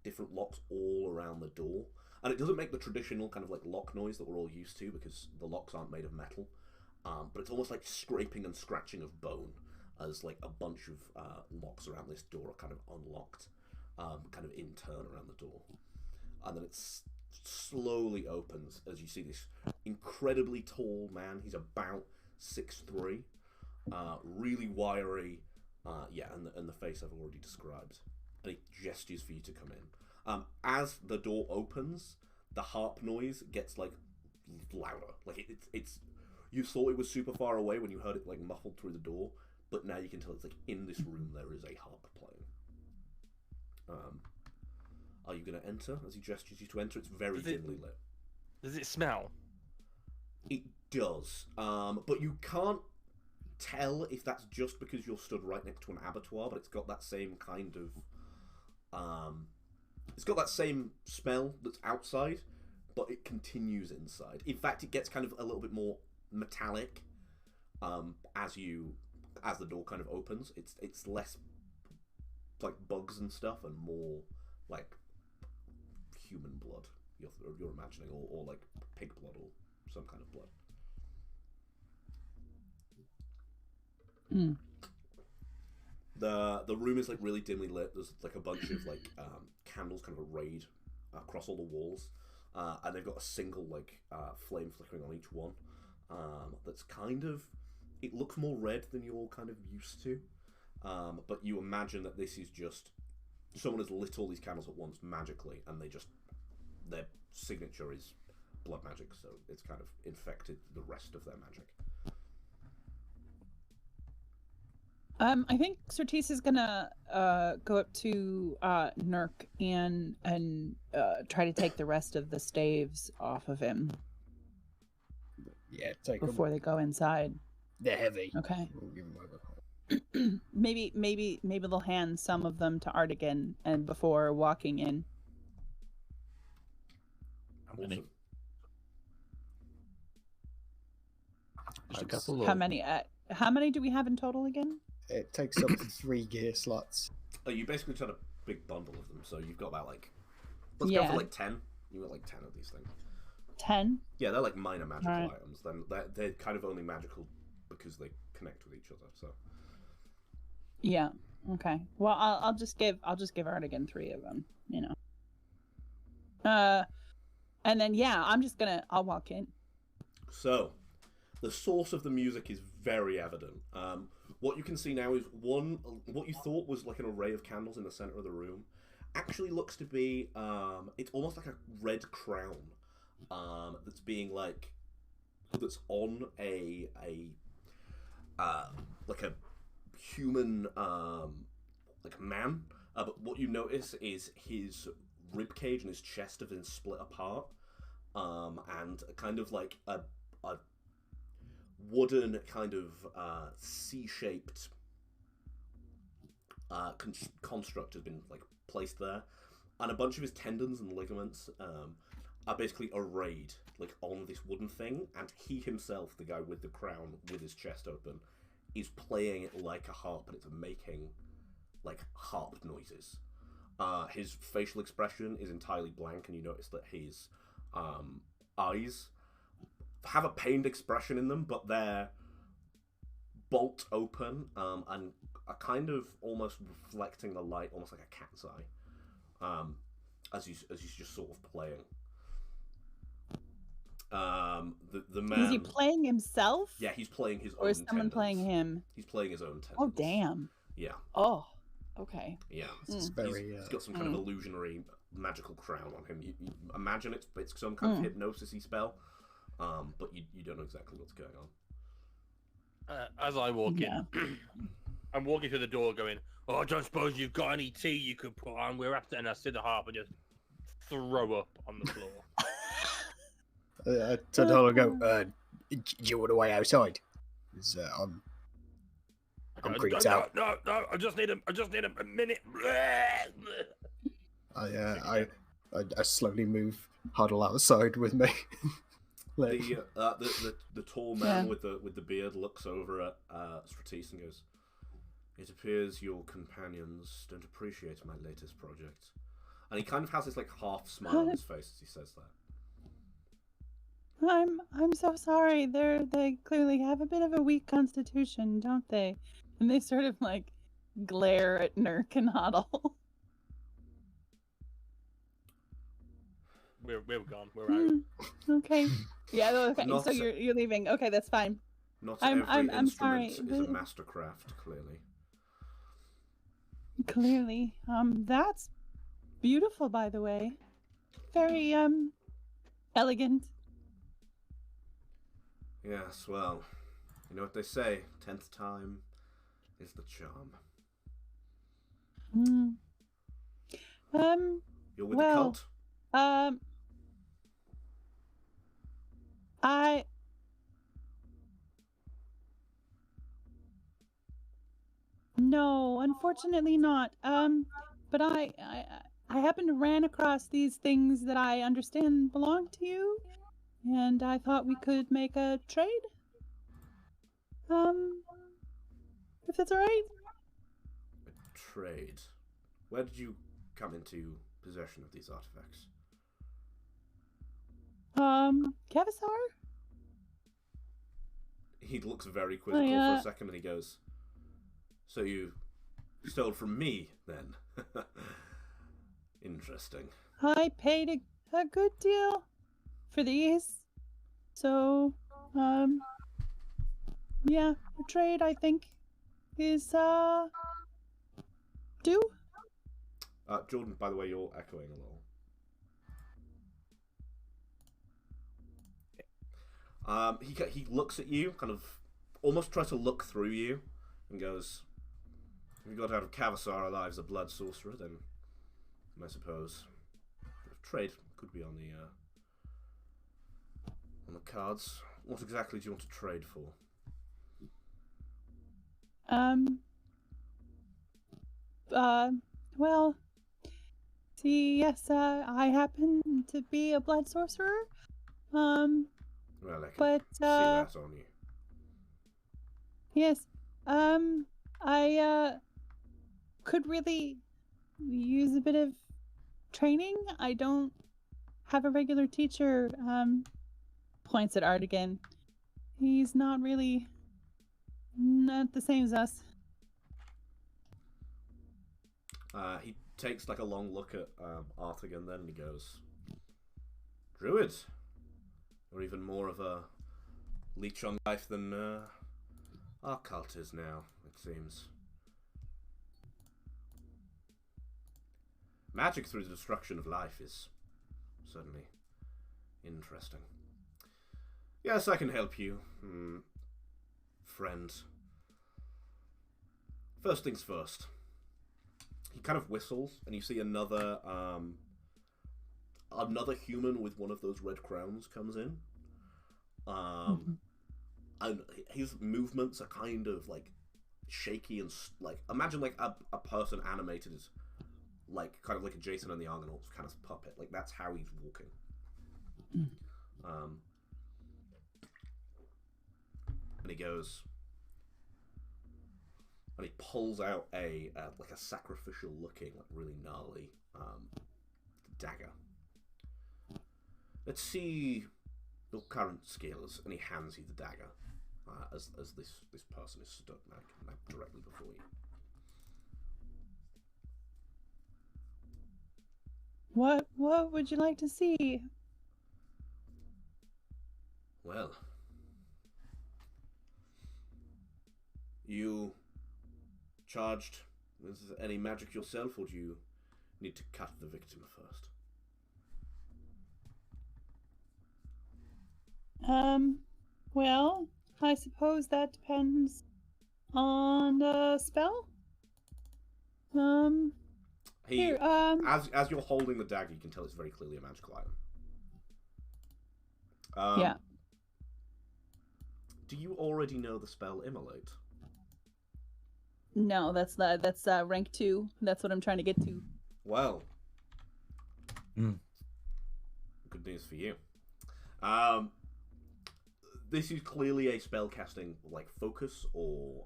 different locks all around the door, and it doesn't make the traditional kind of like lock noise that we're all used to because the locks aren't made of metal, but it's almost like scraping and scratching of bone as like a bunch of locks around this door are kind of unlocked, kind of in turn around the door, and then it slowly opens as you see this incredibly tall man. He's about 6'3", really wiry, and the face I've already described, and he gestures for you to come in. As the door opens, the harp noise gets like louder. Like it's you thought it was super far away when you heard it like muffled through the door, but now you can tell it's like in this room there is a harp playing. Are you going to enter? As he gestures you to enter, it's very dimly lit. Does it smell? It does, but you can't tell if that's just because you're stood right next to an abattoir, but it's got that same kind of... it's got that same smell that's outside, but it continues inside. In fact, it gets kind of a little bit more metallic as the door kind of opens. It's less like bugs and stuff and more like human blood you're imagining, or like pig blood or some kind of blood. The room is like really dimly lit. There's like a bunch of like candles kind of arrayed across all the walls, and they've got a single like flame flickering on each one. That's kind of, it looks more red than you're kind of used to, but you imagine that this is just someone has lit all these candles at once magically, and their signature is blood magic, so it's kind of infected the rest of their magic. I think Surtees is gonna go up to Nurk and try to take the rest of the staves off of him Yeah, take them. before they go inside. They're heavy. Okay. We'll give 'em over. maybe they'll hand some of them to Artigan and before walking in. How many? Awesome. Just a couple. How many do we have in total again? It takes up 3 gear slots. Oh, you basically just had a big bundle of them, so you've got about like. Let's go for like 10. You've got like 10 of these things. 10? Yeah, they're like minor magical Right. items. Then they're kind of only magical because they connect with each other. So. Yeah. Okay. Well, I'll just give Artigan 3 of them. You know. And then I'll walk in. So, the source of the music is very evident. What you can see now is what you thought was like an array of candles in the center of the room actually looks to be it's almost like a red crown that's being that's on a like a human like a man. But what you notice is his rib cage and his chest have been split apart, and kind of like a wooden kind of C-shaped construct has been like placed there, and a bunch of his tendons and ligaments are basically arrayed like on this wooden thing, and he himself, the guy with the crown with his chest open, is playing it like a harp, and it's making like harp noises. His facial expression is entirely blank, and you notice that his eyes have a pained expression in them, but they're bolt open and are kind of almost reflecting the light, almost like a cat's eye, as he's just sort of playing. The man. Is he playing himself? Yeah, he's playing his own. Or is someone tendons. playing him? He's playing his own tendons. Oh damn. Yeah. Oh. Okay. Yeah. It's very. He's got some kind of illusionary magical crown on him. You imagine it's some kind of hypnosis-y spell, but you don't know exactly what's going on. As I walk in, I'm walking through the door going, "Oh, I don't suppose you've got any tea you could put on. We're after," and I sit the harp and just throw up on the floor. To Dollar go, do you want to wait outside? Because I'm creeped out. No, I just need a minute. I slowly move, huddle outside with me. The tall man with the beard looks over at Stratis and goes, "It appears your companions don't appreciate my latest project." And he kind of has this like half smile on his face as he says that. I'm so sorry. They clearly have a bit of a weak constitution, don't they? And they sort of like glare at Nurk and Huddle. We're gone. We're out. Okay. Yeah. Okay. Not so you're leaving. Okay, that's fine. Not I'm instrument sorry. is a mastercraft, clearly. Clearly. That's beautiful, by the way. Very elegant. Yes, well, you know what they say, 10th time is the charm. You're with the cult? No, unfortunately not. But I happened to ran across these things that I understand belong to you, and I thought we could make a trade. If that's all right. A trade? Where did you come into possession of these artifacts? Kavasar? He looks very quizzical for a second and he goes, "So you stole from me, then?" Interesting. I paid a good deal for these. So, yeah, the trade, I think, is, due. Jordan, by the way, you're echoing a little. He looks at you, kind of almost tries to look through you, and goes, If we got out of Cavassar alive as a blood sorcerer, then I suppose trade could be on the cards. What exactly do you want to trade for? Well, see, yes, I happen to be a blood sorcerer. Well, I can see that on you. Yes, I could really use a bit of training. I don't have a regular teacher. Points at Art again. He's not the same as us. He takes like a long look at Art again, then, and he goes, "Druid, or even more of a leech on life than our cult is now, it seems. Magic through the destruction of life is certainly interesting. Yes, I can help you, friend. First things first." He kind of whistles, and you see another human with one of those red crowns comes in. And his movements are kind of like shaky and like, imagine like a person animated as like kind of like a Jason and the Argonauts kind of puppet. Like that's how he's walking. And he goes, and he pulls out a like a sacrificial looking, like really gnarly dagger. Let's see your current skills, and he hands you the dagger as this person is stood now directly before you. What would you like to see? Well, you charged with any magic yourself, or do you need to cut the victim first? Well, I suppose that depends on the spell. Here, as you're holding the dagger, you can tell it's very clearly a magical item. Yeah. Do you already know the spell Immolate? No, that's rank 2. That's what I'm trying to get to. Well, good news for you. This is clearly a spellcasting like focus or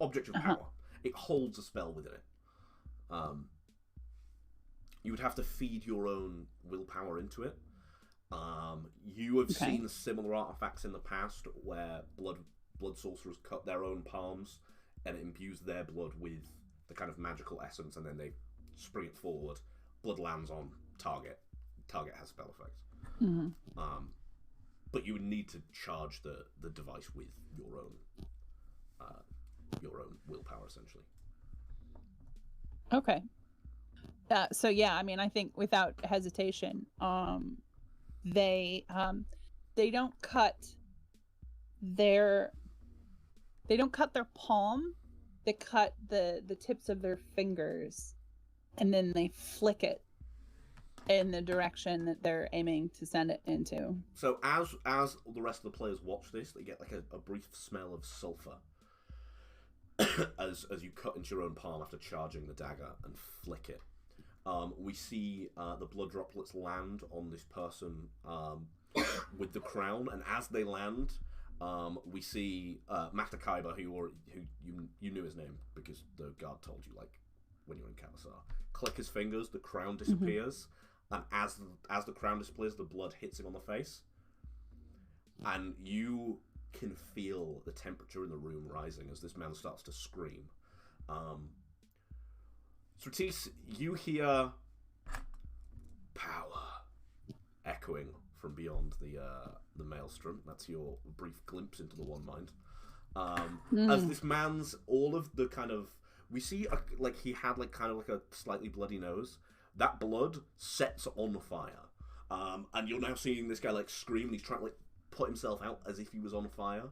object of power. It holds a spell within it. You would have to feed your own willpower into it. You have seen similar artifacts in the past where blood sorcerers cut their own palms and it imbues their blood with the kind of magical essence, and then they spring it forward. Blood lands on target. Target has spell effects. But you would need to charge the device with your own willpower, essentially. Okay. So yeah, I mean, I think without hesitation, they don't cut their palm. They cut the tips of their fingers, and then they flick it in the direction that they're aiming to send it into. So as the rest of the players watch this, they get like a brief smell of sulfur as you cut into your own palm after charging the dagger and flick it. We see the blood droplets land on this person with the crown, and as they land, we see Matakaiba, who you knew his name because the guard told you, like when you were in Cavassar. Click his fingers, the crown disappears, and as the crown disappears, the blood hits him on the face, and you can feel the temperature in the room rising as this man starts to scream. Stratis, you hear power echoing from beyond the maelstrom. That's your brief glimpse into the One Mind. As this man's all of the kind of, we see like he had like kind of like a slightly bloody nose. That blood sets on fire, and you're now seeing this guy like scream. And he's trying to like put himself out as if he was on fire.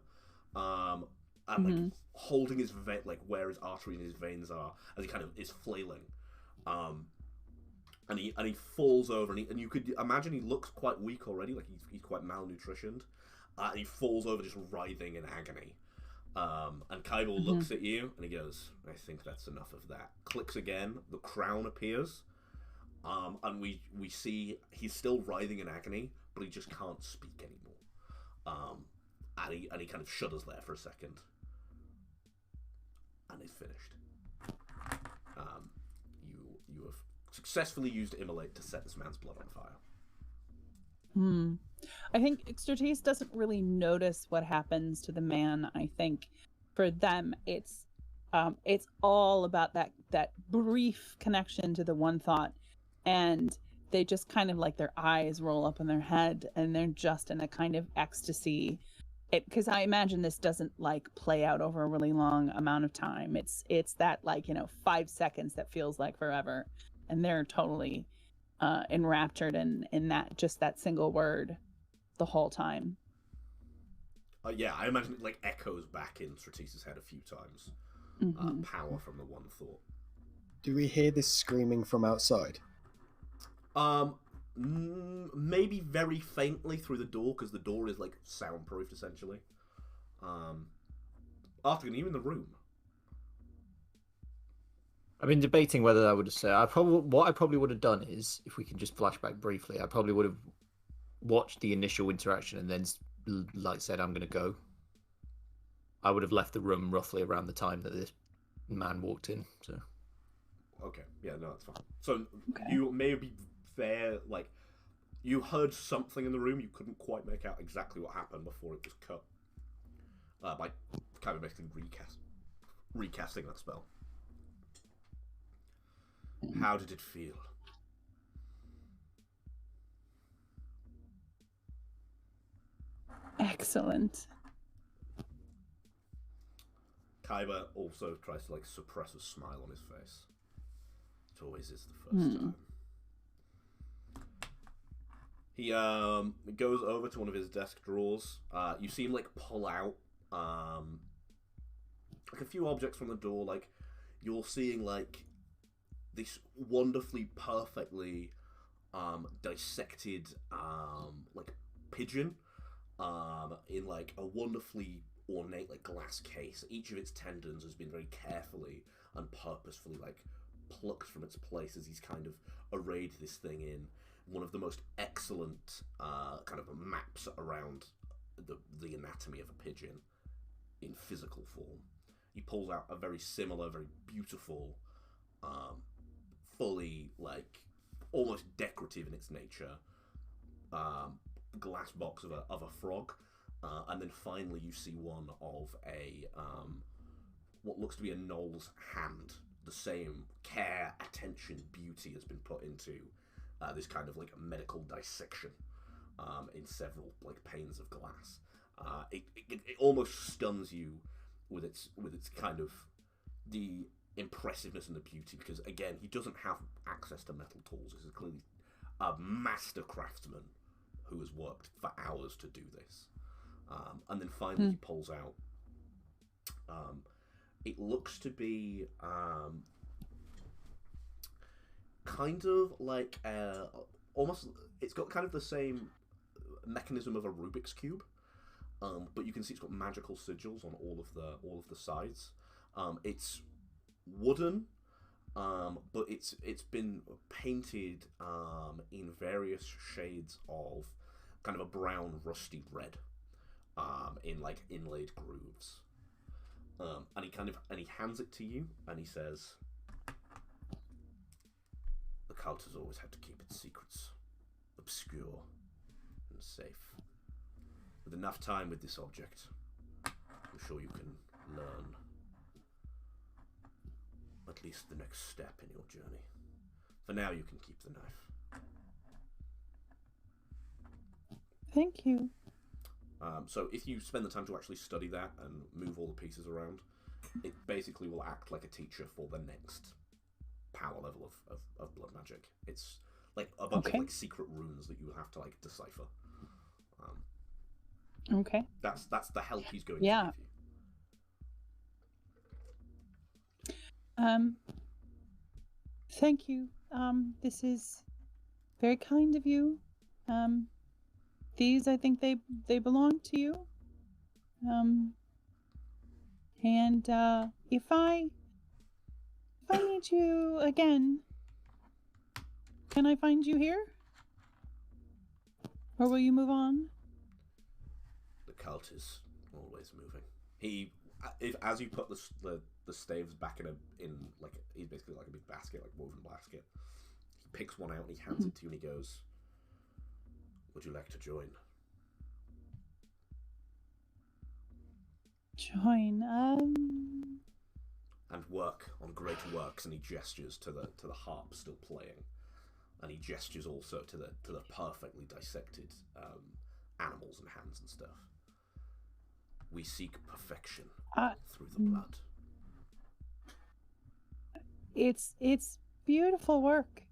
and like holding his like where his artery and his veins are, as he kind of is flailing. And he falls over, and you could imagine he looks quite weak already, like he's quite malnutritioned. And he falls over, just writhing in agony. And Kybal looks at you, and he goes, "I think that's enough of that." Clicks again, the crown appears, and we see he's still writhing in agony, but he just can't speak anymore. And he kind of shudders there for a second, and is finished. You have successfully used Immolate to set this man's blood on fire. I think Expertise doesn't really notice what happens to the man. I think for them, it's all about that brief connection to the one thought, and they just kind of like their eyes roll up in their head, and they're just in a kind of ecstasy. Because I imagine this doesn't like play out over a really long amount of time. It's that like 5 seconds that feels like forever, and they're totally enraptured in that single word the whole time. Yeah, I imagine it like echoes back in Stratese's head a few times. Power from the one thought. Do we hear this screaming from outside? Maybe very faintly through the door, because the door is like soundproofed essentially. After you in the room. I've been debating whether I would have said. What I probably would have done is, if we can just flash back briefly, I probably would have watched the initial interaction and then, like, said, "I'm going to go." I would have left the room roughly around the time that this man walked in. So. Okay. Yeah. No, that's fine. So you maybe there, like, you heard something in the room. You couldn't quite make out exactly what happened before it was cut. By kind of basically recasting that spell. How did it feel? Excellent. Kaiba also tries to like suppress a smile on his face. It always is the first time. He goes over to one of his desk drawers. You see him like pull out like a few objects from the door. Like you're seeing like this wonderfully perfectly dissected like pigeon in like a wonderfully ornate like glass case. Each of its tendons has been very carefully and purposefully like plucked from its place as he's kind of arrayed this thing in one of the most excellent kind of maps around the anatomy of a pigeon in physical form. He pulls out a very similar, very beautiful, fully like almost decorative in its nature glass box of a frog, and then finally you see one of a what looks to be a gnoll's hand. The same care, attention, beauty has been put into this kind of like medical dissection in several like panes of glass. It almost stuns you with its kind of the impressiveness and the beauty, because again he doesn't have access to metal tools. This is clearly a master craftsman who has worked for hours to do this. And then finally he pulls out it looks to be kind of like almost, it's got kind of the same mechanism of a Rubik's Cube, but you can see it's got magical sigils on all of the sides. It's wooden, but it's been painted in various shades of kind of a brown rusty red, in like inlaid grooves. And he hands it to you, and he says, "The cult has always had to keep its secrets obscure and safe. With enough time with this object, I'm sure you can learn at least the next step in your journey. For now, you can keep the knife." Thank you. So if you spend the time to actually study that and move all the pieces around, it basically will act like a teacher for the next power level of blood magic. It's like a bunch of like secret runes that you have to like decipher. Okay. That's the help he's going Yeah. to give you. Um, thank you. This is very kind of you. These, I think they belong to you. And if I need you again, can I find you here? Or will you move on? The cult is always moving. As you put the staves back in like he's basically like a big basket, like woven basket. He picks one out and he hands it to you and he goes, "Would you like to join?" Join. And work on great works, and he gestures to the harp still playing, and he gestures also to the perfectly dissected animals and hands and stuff. We seek perfection through the blood. It's beautiful work.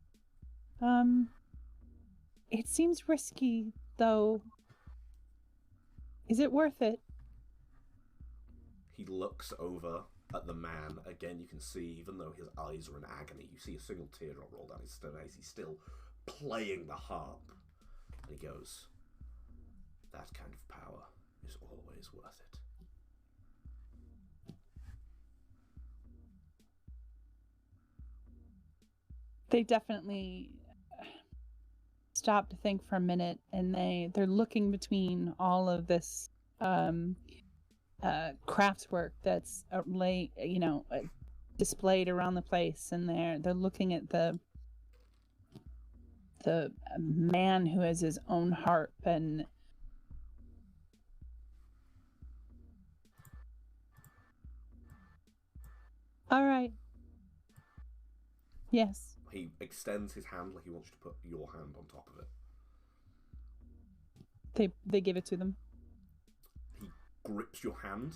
It seems risky, though. Is it worth it? He looks over at the man. Again, you can see, even though his eyes are in agony, you see a single teardrop roll down his face. He's still playing the harp. And he goes, "That kind of power is always worth it." They definitely stop to think for a minute, and they're looking between all of this craftswork that's displayed around the place, and they're looking at the man who has his own harp, and all right. Yes. He extends his hand like he wants you to put your hand on top of it. They give it to them. He grips your hand,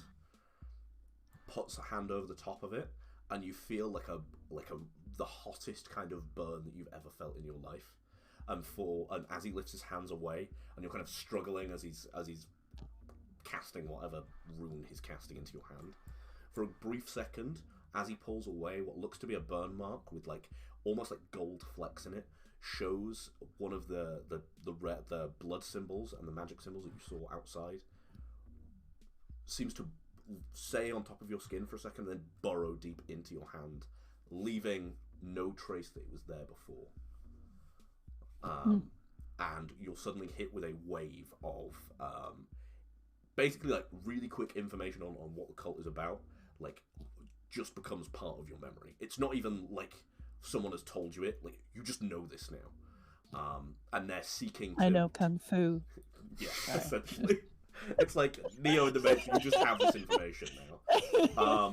puts a hand over the top of it, and you feel like the hottest kind of burn that you've ever felt in your life. And as he lifts his hands away, and you're kind of struggling as he's casting whatever rune he's casting into your hand. For a brief second, as he pulls away, what looks to be a burn mark with almost like gold flecks in it shows one of the blood symbols and the magic symbols that you saw outside. Seems to stay on top of your skin for a second, then burrow deep into your hand, leaving no trace that it was there before. And you're suddenly hit with a wave of basically like really quick information on what the cult is about. Like, just becomes part of your memory. It's not even like someone has told you it. Like, you just know this now. And they're seeking to... I know Kung Fu. Yeah, essentially. It's like Neo in the Matrix, you just have this information now.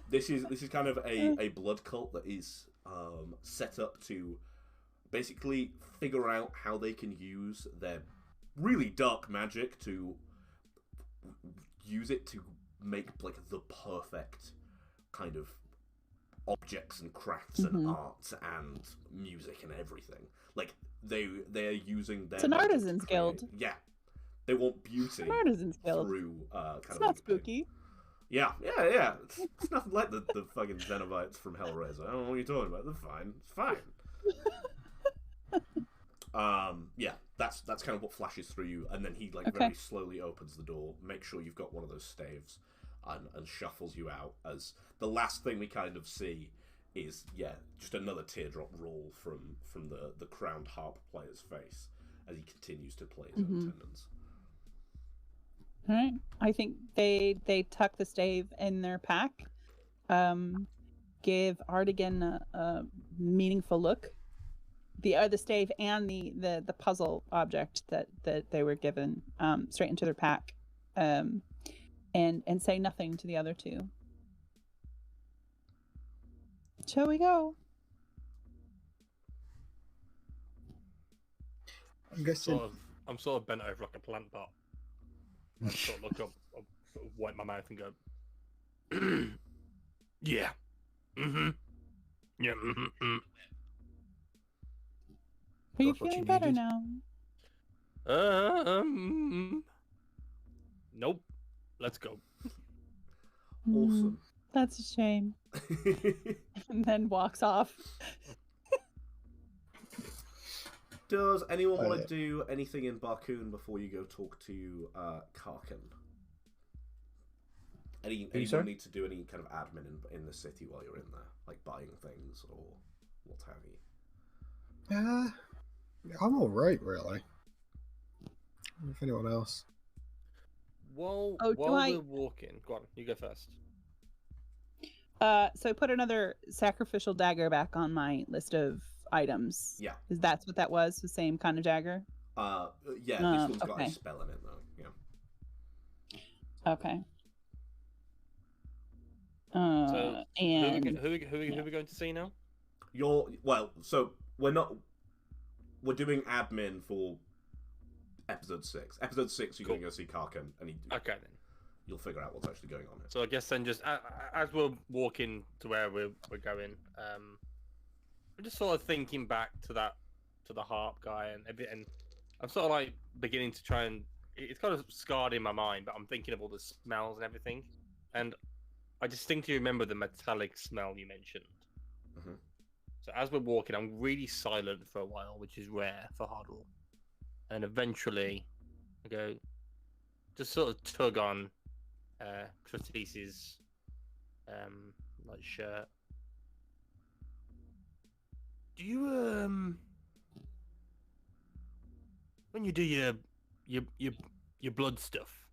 This is kind of a blood cult that is set up to basically figure out how they can use their really dark magic to use it to make like the perfect kind of objects and crafts and arts and music and everything. Like they're using their... It's an artisans guild. Yeah. They want beauty an artisans guild. through it's not spooky. Yeah. It's nothing like the fucking Xenobites from Hellraiser. I don't know what you're talking about. They're fine. It's fine. Yeah, that's kind of what flashes through you, and then he very slowly opens the door, makes sure you've got one of those staves, and shuffles you out. As the last thing we kind of see is just another teardrop roll from the crowned harp player's face as he continues to play his own tendons. All right, I think they tuck the stave in their pack, give Artigan a meaningful look. The stave and the puzzle object that they were given straight into their pack, and say nothing to the other two. Shall we go? I'm guessing. I'm sort of bent over like a plant pot. I sort of look up, I sort of wipe my mouth and go, yeah, yeah, Are you feeling better now? Nope. Let's go. Awesome. That's a shame. And then walks off. Does anyone Oh, want yeah. to do anything in Barcoon before you go talk to Karkin? Anyone sorry? need to do any kind of admin in the city while you're in there, like buying things or what have you? I'm all right, really. If anyone else. While Oh, do while I- we're walking, go on. You go first. So I put another sacrificial dagger back on my list of items. Yeah. Is that's what that was? The same kind of dagger? Yeah. This one's got a okay. spell in it though. Yeah. Okay. So and who are we going to see now? So we're doing admin for episode 6. Episode 6, you're Cool. going to go see Karkin, and Okay then. you'll figure out what's actually going on here. So I guess then, just as we're walking to where we're going, I'm just sort of thinking back to the harp guy and everything. And I'm sort of like beginning to try and it's kind of scarred in my mind, but I'm thinking of all the smells and everything, and I distinctly remember the metallic smell you mentioned. Mhm. So as we're walking, I'm really silent for a while, which is rare for Huddle, and eventually I go, just sort of tug on Cratice's like shirt. Do you when you do your blood stuff,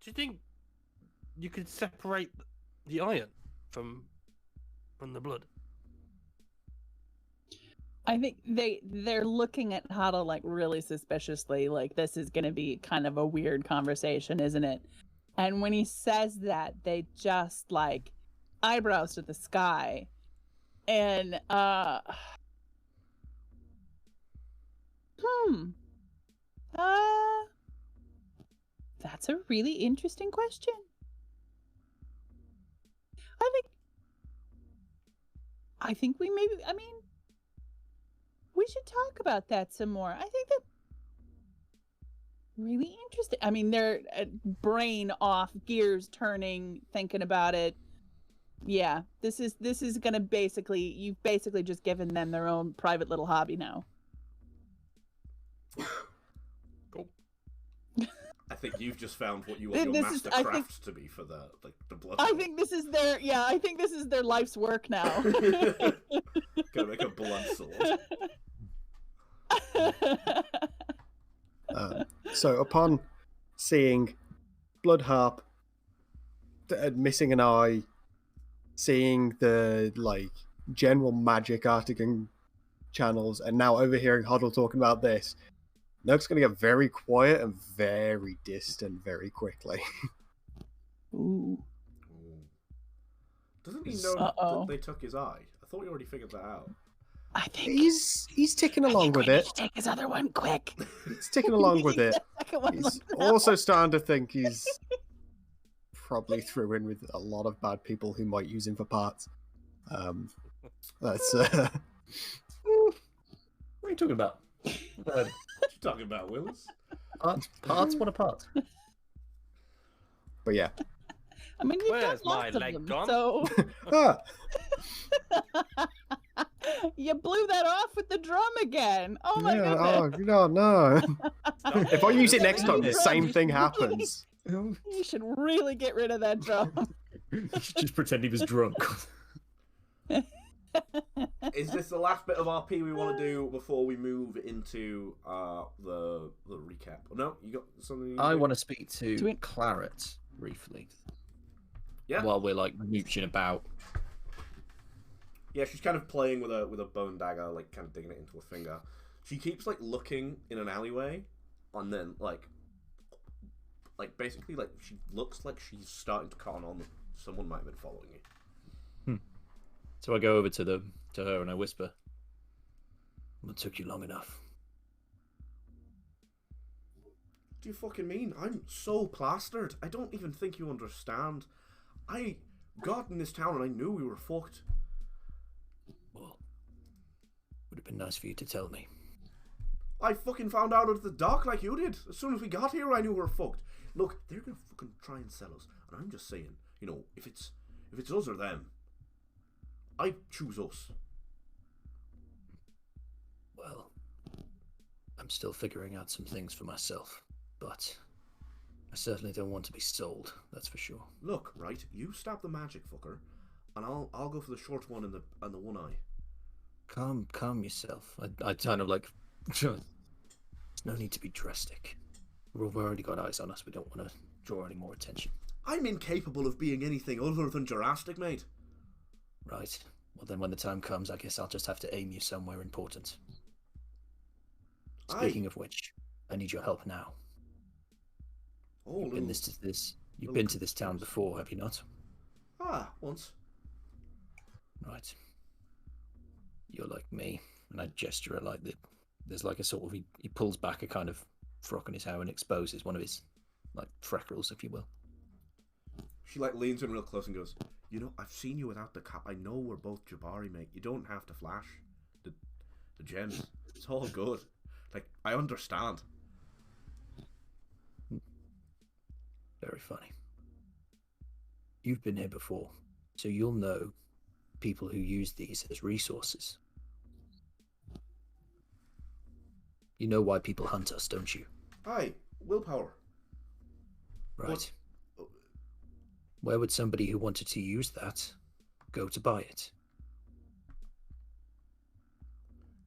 do you think you could separate the iron from the blood? I think they're looking at Huddle like really suspiciously, like this is going to be kind of a weird conversation, isn't it? And when he says that, they just like eyebrows to the sky, and that's a really interesting question. I think we maybe. I mean, we should talk about that some more. I think that really interesting. I mean, their brain off, gears turning, thinking about it. Yeah, this is gonna you've basically just given them their own private little hobby now. Cool. I think you've just found what you want your This is- master I craft think- to be for the blood. I think this is their I think this is their life's work now. Gonna make a blood sword. So upon seeing Blood Harp missing an eye, seeing the like general magic Artigan channels, and now overhearing Huddle talking about this, Nug's gonna get very quiet and very distant very quickly. Ooh. Doesn't he know Uh-oh. that they took his eye? I thought we already figured that out. I think He's ticking along with we need it. to take his other one quick. He's ticking along with it. Second one He's like that. also starting to think he's probably through in with a lot of bad people who might use him for parts. That's What are you talking about? What are you talking about, Willis? Parts? What are parts? but yeah. I mean, you've Where's got lots my of leg them, gone? so Ah, you blew that off with the drum again. Oh my yeah, goodness! no. If I use it next time, the same thing happens. You should really get rid of that drum. Just pretend he was drunk. Is this the last bit of RP we want to do before we move into the recap? No, you got something? I want to speak Do to we- Claret briefly. Yeah. While we're like mooching about. Yeah, she's kind of playing with a bone dagger, like kind of digging it into her finger. She keeps like looking in an alleyway, and then like basically like she looks like she's starting to con on that someone might have been following you. So I go over to her and I whisper, "What took you long enough?" What do you fucking mean? I'm so plastered. I don't even think you understand. I got in this town and I knew we were fucked. Well, would have been nice for you to tell me. I fucking found out at the dock like you did. As soon as we got here, I knew we were fucked. Look, they're gonna fucking try and sell us, and I'm just saying, You know, if it's us or them, I choose us. Well, I'm still figuring out some things for myself, but I certainly don't want to be sold, that's for sure. Look, right, you stab the magic fucker, and I'll go for the short one and the one eye. Calm yourself. I kind of like, there's no need to be drastic. We've already got eyes on us. We don't want to draw any more attention. I'm incapable of being anything other than drastic, mate. Right. Well, then when the time comes, I guess I'll just have to aim you somewhere important. Speaking of which, I need your help now. Oh, You've been to this town before, have you not? Ah, once. Right. You're like me, and I gesture at like there's like a sort of he pulls back a kind of frock on his hair and exposes one of his like freckles, if you will. She like leans in real close and goes, "You know, I've seen you without the cap. I know we're both Jabari, mate. You don't have to flash the gems. It's all good. Like, I understand." Very funny. You've been here before, so you'll know people who use these as resources. You know why people hunt us, don't you? Aye, willpower. Right. Where would somebody who wanted to use that go to buy it?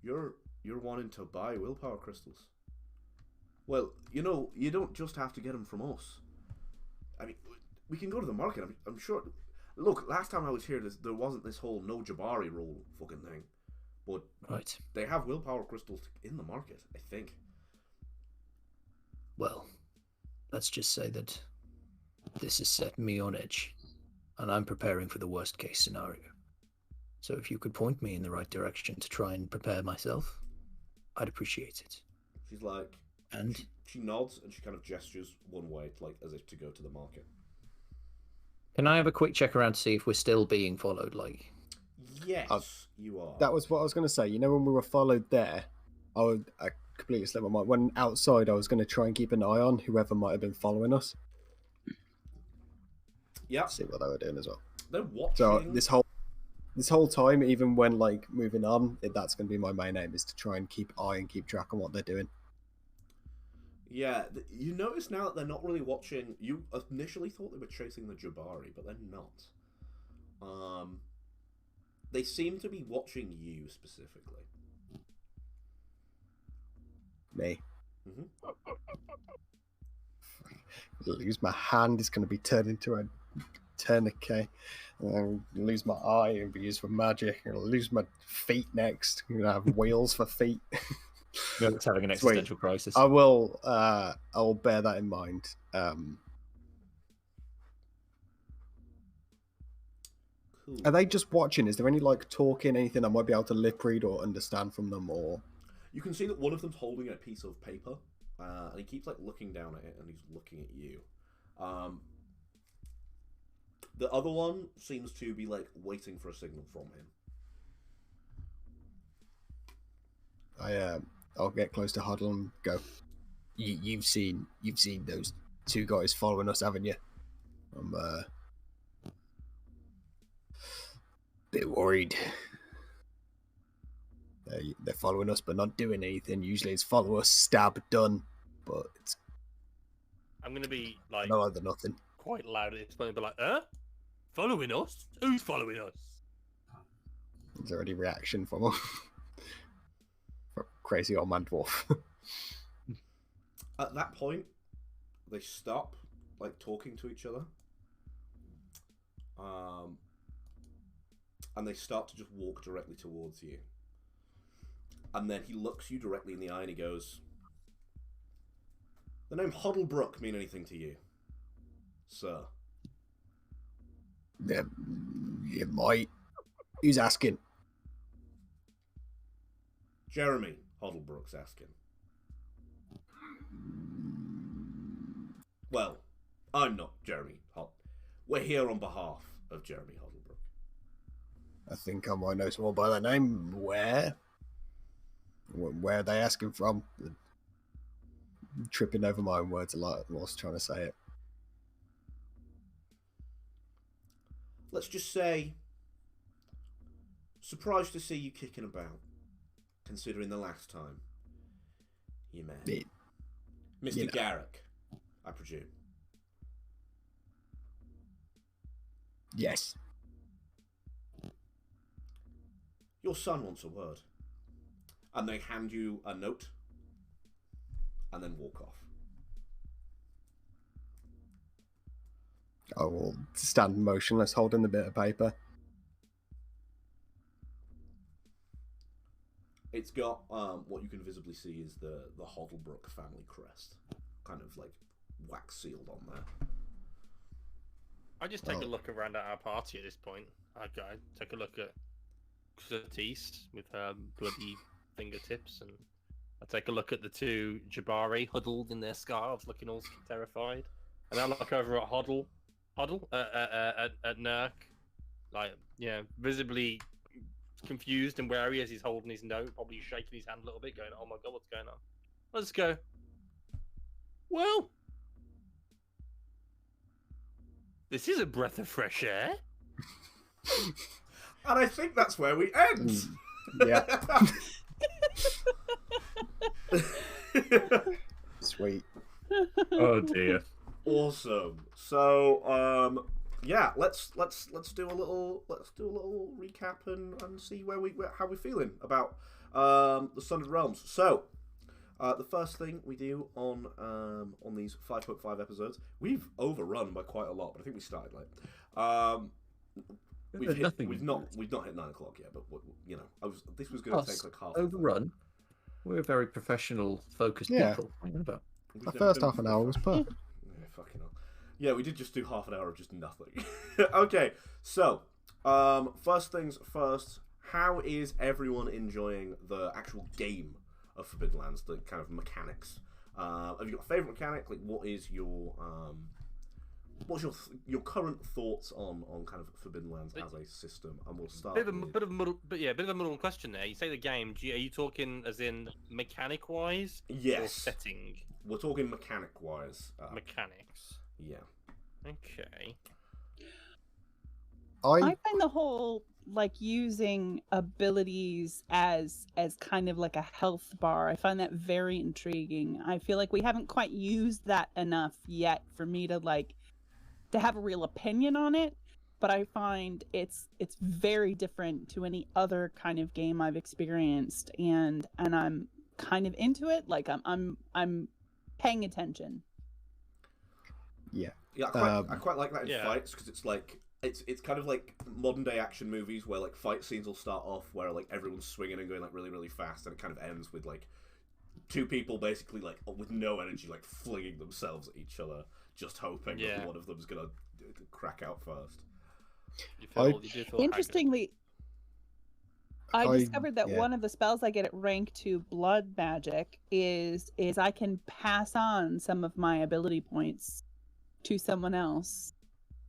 You're wanting to buy willpower crystals. Well, you know, you don't just have to get them from us. I mean, we can go to the market. I'm sure. Look, last time I was here, there wasn't this whole no Jabari rule fucking thing. But right, they have willpower crystals in the market, I think. Well, let's just say that this has set me on edge, and I'm preparing for the worst case scenario. So if you could point me in the right direction to try and prepare myself, I'd appreciate it. She's like, and she nods and she kind of gestures one way, like as if to go to the market. Can I have a quick check around to see if we're still being followed? Like, yes, you are. That was what I was going to say. You know, when we were followed there, I completely slipped my mind. When outside, I was going to try and keep an eye on whoever might have been following us. Yeah. See what they were doing as well. They're watching. So this whole time, even when like moving on, that's going to be my main aim, is to try and keep eye and keep track on what they're doing. Yeah, you notice now that they're not really watching. You initially thought they were chasing the Jabari, but they're not. They seem to be watching you specifically. Me. Mm-hmm. Lose my hand is going to be turned into a tourniquet. Lose my eye and be used for magic. I'm going to lose my feet next. I'm going to have wheels for feet. It's having an existential crisis. I will bear that in mind. Cool. Are they just watching? Is there any like talking, anything I might be able to lip read or understand from them? Or you can see that one of them's holding a piece of paper, and he keeps like looking down at it, and he's looking at you. The other one seems to be like waiting for a signal from him. I'll get close to Huddle and go. You've seen those two guys following us, haven't you? I'm a bit worried. They're following us, but not doing anything. Usually, it's follow us, stab, done. But it's I'm gonna be like no other nothing. quite loud at this point, but like, following us? Who's following us? Is there any reaction from them? From crazy old man dwarf. At that point, they stop, like talking to each other, and they start to just walk directly towards you. And then he looks you directly in the eye and he goes, "The name Huddlebrook mean anything to you, sir?" Yeah, you might. Who's asking? Jeremy Huddlebrook's asking. Well, I'm not Jeremy We're here on behalf of Jeremy Huddlebrook. I think I might know someone by that name. Where? Where are they asking from? I'm tripping over my own words a lot whilst trying to say it. let's just say, surprised to see you kicking about, considering the last time you met Mr. Garrick, I presume. Yes. Your son wants a word. And they hand you a note and then walk off. I will stand motionless, holding the bit of paper. It's got what you can visibly see is the Hoddlebrook family crest, kind of like wax sealed on there. I just take a look around at our party at this point. I'd take a look at Curtis with her bloody fingertips, and I take a look at the two Jabari huddled in their scarves, looking all terrified. And I look over at at Nurk, like, visibly confused and wary as he's holding his note, probably shaking his hand a little bit, going, "Oh my god, what's going on?" Let's go. Well, this is a breath of fresh air. And I think that's where we end. Yeah. Sweet. Oh dear. Awesome. So, let's do a little recap and see how we're feeling about the Sundered Realms. So, the first thing we do on these 5.5 episodes, we've overrun by quite a lot, but I think we started late. We've not hit 9 o'clock yet, but this was going to take like half. Overrun. We're very professional, focused people. What are you about? The first half an hour was perfect. Yeah, fucking hell. Yeah, we did just do half an hour of just nothing. Okay, so first things first. How is everyone enjoying the actual game of Forbidden Lands? The kind of mechanics. Have you got a favorite mechanic? Like, what is your what's your current thoughts on kind of Forbidden Lands as a system? And we'll start. Bit of a muddled question there. You say the game. Are you talking as in mechanic wise? Yes. Or setting. We're talking mechanic wise. Mechanics. Yeah. Okay. I find the whole like using abilities as kind of like a health bar. I find that very intriguing. I feel like we haven't quite used that enough yet for me to have a real opinion on it, but I find it's very different to any other kind of game I've experienced, and I'm kind of into it. Like I'm paying attention. Yeah, I quite like that in fights, because it's like it's kind of like modern day action movies where like fight scenes will start off where like everyone's swinging and going like really really fast, and it kind of ends with like two people basically like with no energy like flinging themselves at each other, just hoping that one of them's gonna crack out first. Interestingly, I discovered that one of the spells I get at rank 2 blood magic is I can pass on some of my ability points to someone else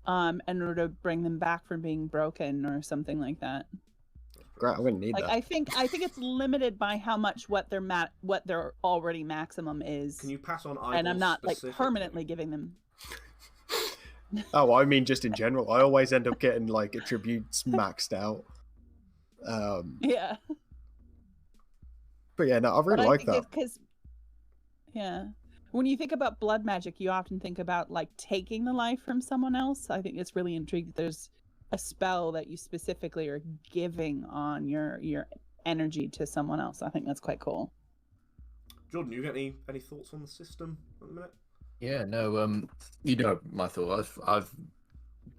in order to bring them back from being broken or something like that. Great, I wouldn't need that. I think it's limited by how much what their already maximum is. Can you pass on eyeballs? And I'm not like permanently giving them. Oh, I mean just in general. I always end up getting like attributes maxed out. Yeah. But yeah, no, I really like that. Because when you think about blood magic, you often think about like taking the life from someone else. I think it's really intriguing. There's a spell that you specifically are giving on your energy to someone else. I think that's quite cool. Jordan, you got any thoughts on the system at the minute? Yeah, no, my thought. I've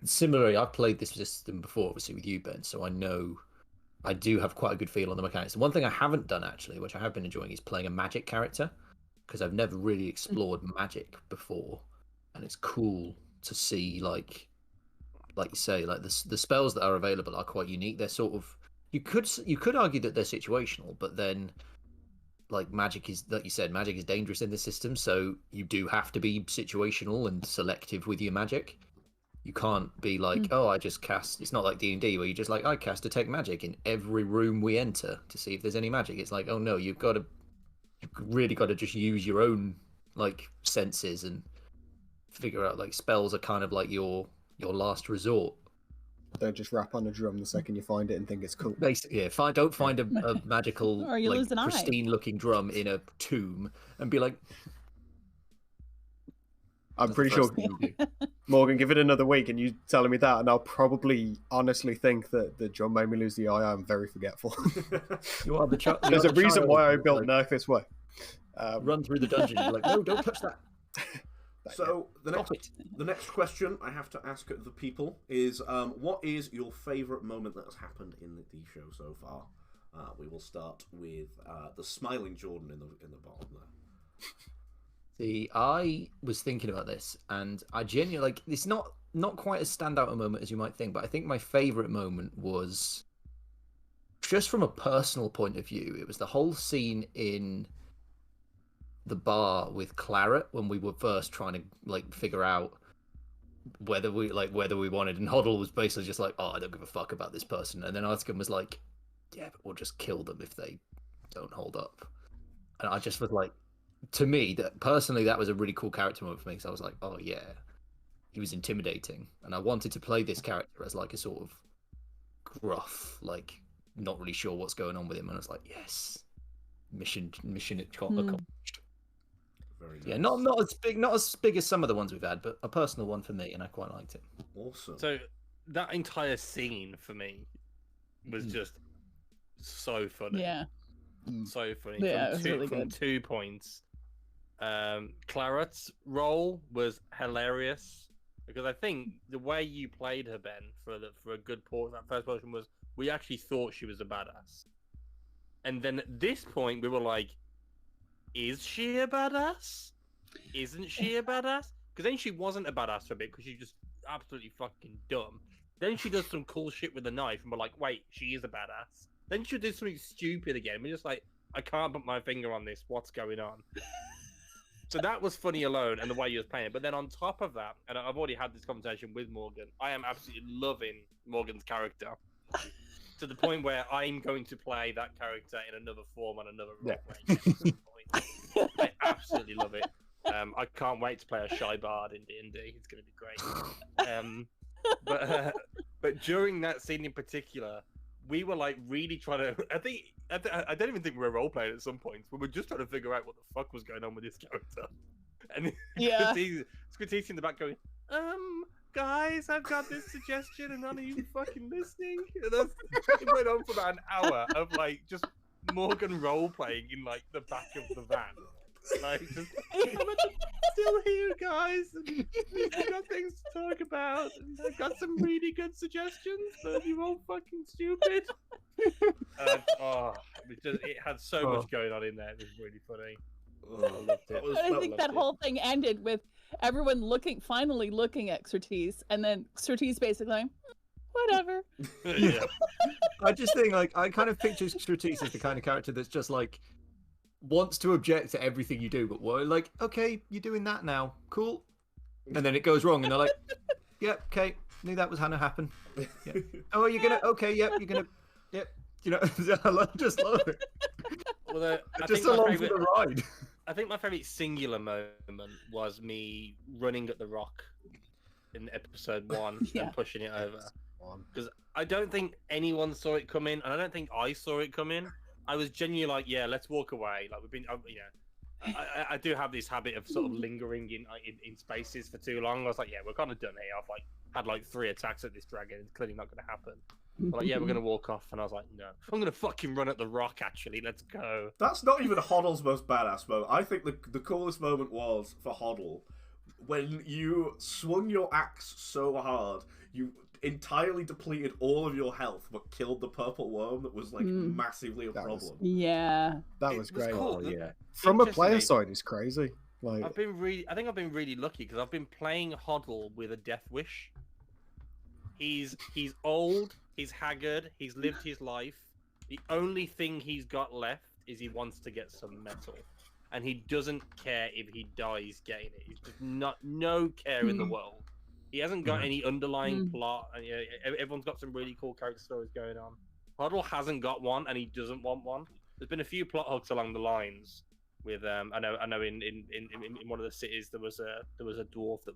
similarly, I've played this system before, obviously with you, Ben, so I do have quite a good feel on the mechanics. And one thing I haven't done actually, which I have been enjoying, is playing a magic character, because I've never really explored magic before, and it's cool to see like you say, like the spells that are available are quite unique. They're sort of, you could argue that they're situational, but then like magic is, like you said, magic is dangerous in this system, so you do have to be situational and selective with your magic. You can't be like, oh, I just cast. It's not like D&D where you just like, I cast detect magic in every room we enter to see if there's any magic. It's like, oh no, you've really got to just use your own like senses and figure out, like, spells are kind of like your last resort. Don't just rap on a drum the second you find it and think it's cool. Basically, yeah. Don't find a magical, Or you like, lose an eye. pristine-looking drum in a tomb and be like, I'm that's pretty the sure, first thing you do. Morgan, give it another week and you telling me that, and I'll probably honestly think that the drum made me lose the eye. I'm very forgetful. You are the child. There's a reason why I built Nerf this way. Run through the dungeon. You're like, no, don't touch that. So the Stop next, it. the next question I have to ask the people is, what is your favourite moment that has happened in the show so far? We will start with the smiling Jordan in the bottom there. See, I was thinking about this, and I genuinely like. It's not quite as standout a moment as you might think, but I think my favourite moment was just from a personal point of view. It was the whole scene in the bar with Claret when we were first trying to like figure out whether we wanted, and Hoddle was basically just like, oh, I don't give a fuck about this person, and then Artigan was like, yeah, but we'll just kill them if they don't hold up. And I just was like, to me, that personally, that was a really cool character moment for me, because I was like, oh yeah, he was intimidating, and I wanted to play this character as like a sort of gruff, like not really sure what's going on with him, and I was like, yes, mission accomplished. Very nice. Yeah, not as big as some of the ones we've had, but a personal one for me, and I quite liked it. Awesome. So that entire scene for me was just so funny. Yeah. So funny. Yeah, it was really from good. 2 points. Claret's role was hilarious because I think the way you played her, Ben, for a good port that first portion was we actually thought she was a badass, and then at this point we were like, is she a badass? Isn't she a badass? Because then she wasn't a badass for a bit because she's just absolutely fucking dumb. Then she does some cool shit with a knife, and we're like, wait, she is a badass. Then she does something stupid again. We're just like, I can't put my finger on this. What's going on? So that was funny alone, and the way you was playing it. But then on top of that, and I've already had this conversation with Morgan, I am absolutely loving Morgan's character to the point where I'm going to play that character in another form on another role-playing game at some point. I absolutely love it. I can't wait to play a shy bard in D&D. It's going to be great. But during that scene in particular, we were like really trying to. I don't even think we were role playing at some points. We were just trying to figure out what the fuck was going on with this character. And Yeah. Scritisi in the back going, guys, I've got this suggestion, and none of you fucking listening. And it went on for about an hour of like just Morgan role playing in like the back of the van. Like, just, I'm still here, guys. And we've got things to talk about. And I've got some really good suggestions, but you're all fucking stupid. It had so much going on in there. It was really funny. I loved it. I think that whole thing ended with everyone finally looking at Surtees, and then Surtees basically going, whatever. Yeah. I just think, like, I kind of picture Strategic as the kind of character that's just like wants to object to everything you do, but we're like, okay, you're doing that now, cool, and then it goes wrong, and they're like, yep, okay, knew that was gonna happen. Yep. Oh, you're gonna, okay, yep, you're gonna, yep, you know, I just love it. Well, Just along for the ride. I think my favorite singular moment was me running at the rock in episode 1 Yeah. and pushing it over. Because I don't think anyone saw it come in, and I don't think I saw it come in. I was genuinely like, yeah, let's walk away. Like, we've been, you know, I do have this habit of sort of lingering in spaces for too long. I was like, yeah, we're kind of done here. I've like had like 3 attacks at this dragon. It's clearly not going to happen. But like, yeah, we're going to walk off. And I was like, no, I'm going to fucking run at the rock, actually. Let's go. That's not even Hoddle's most badass moment. I think the coolest moment was for Hoddle when you swung your axe so hard, you entirely depleted all of your health, but killed the purple worm that was like massively a problem. Yeah. That was great. Cool. Oh, yeah. From a player Interestingly, side, it's crazy. Like, I think I've been really lucky because I've been playing Hoddle with a death wish. He's old, he's haggard, he's lived his life. The only thing he's got left is he wants to get some metal. And he doesn't care if he dies getting it. He's just no care in the world. He hasn't got any underlying plot. And, you know, everyone's got some really cool character stories going on. Hoddle hasn't got one, and he doesn't want one. There's been a few plot hooks along the lines. With I know in one of the cities there was a dwarf that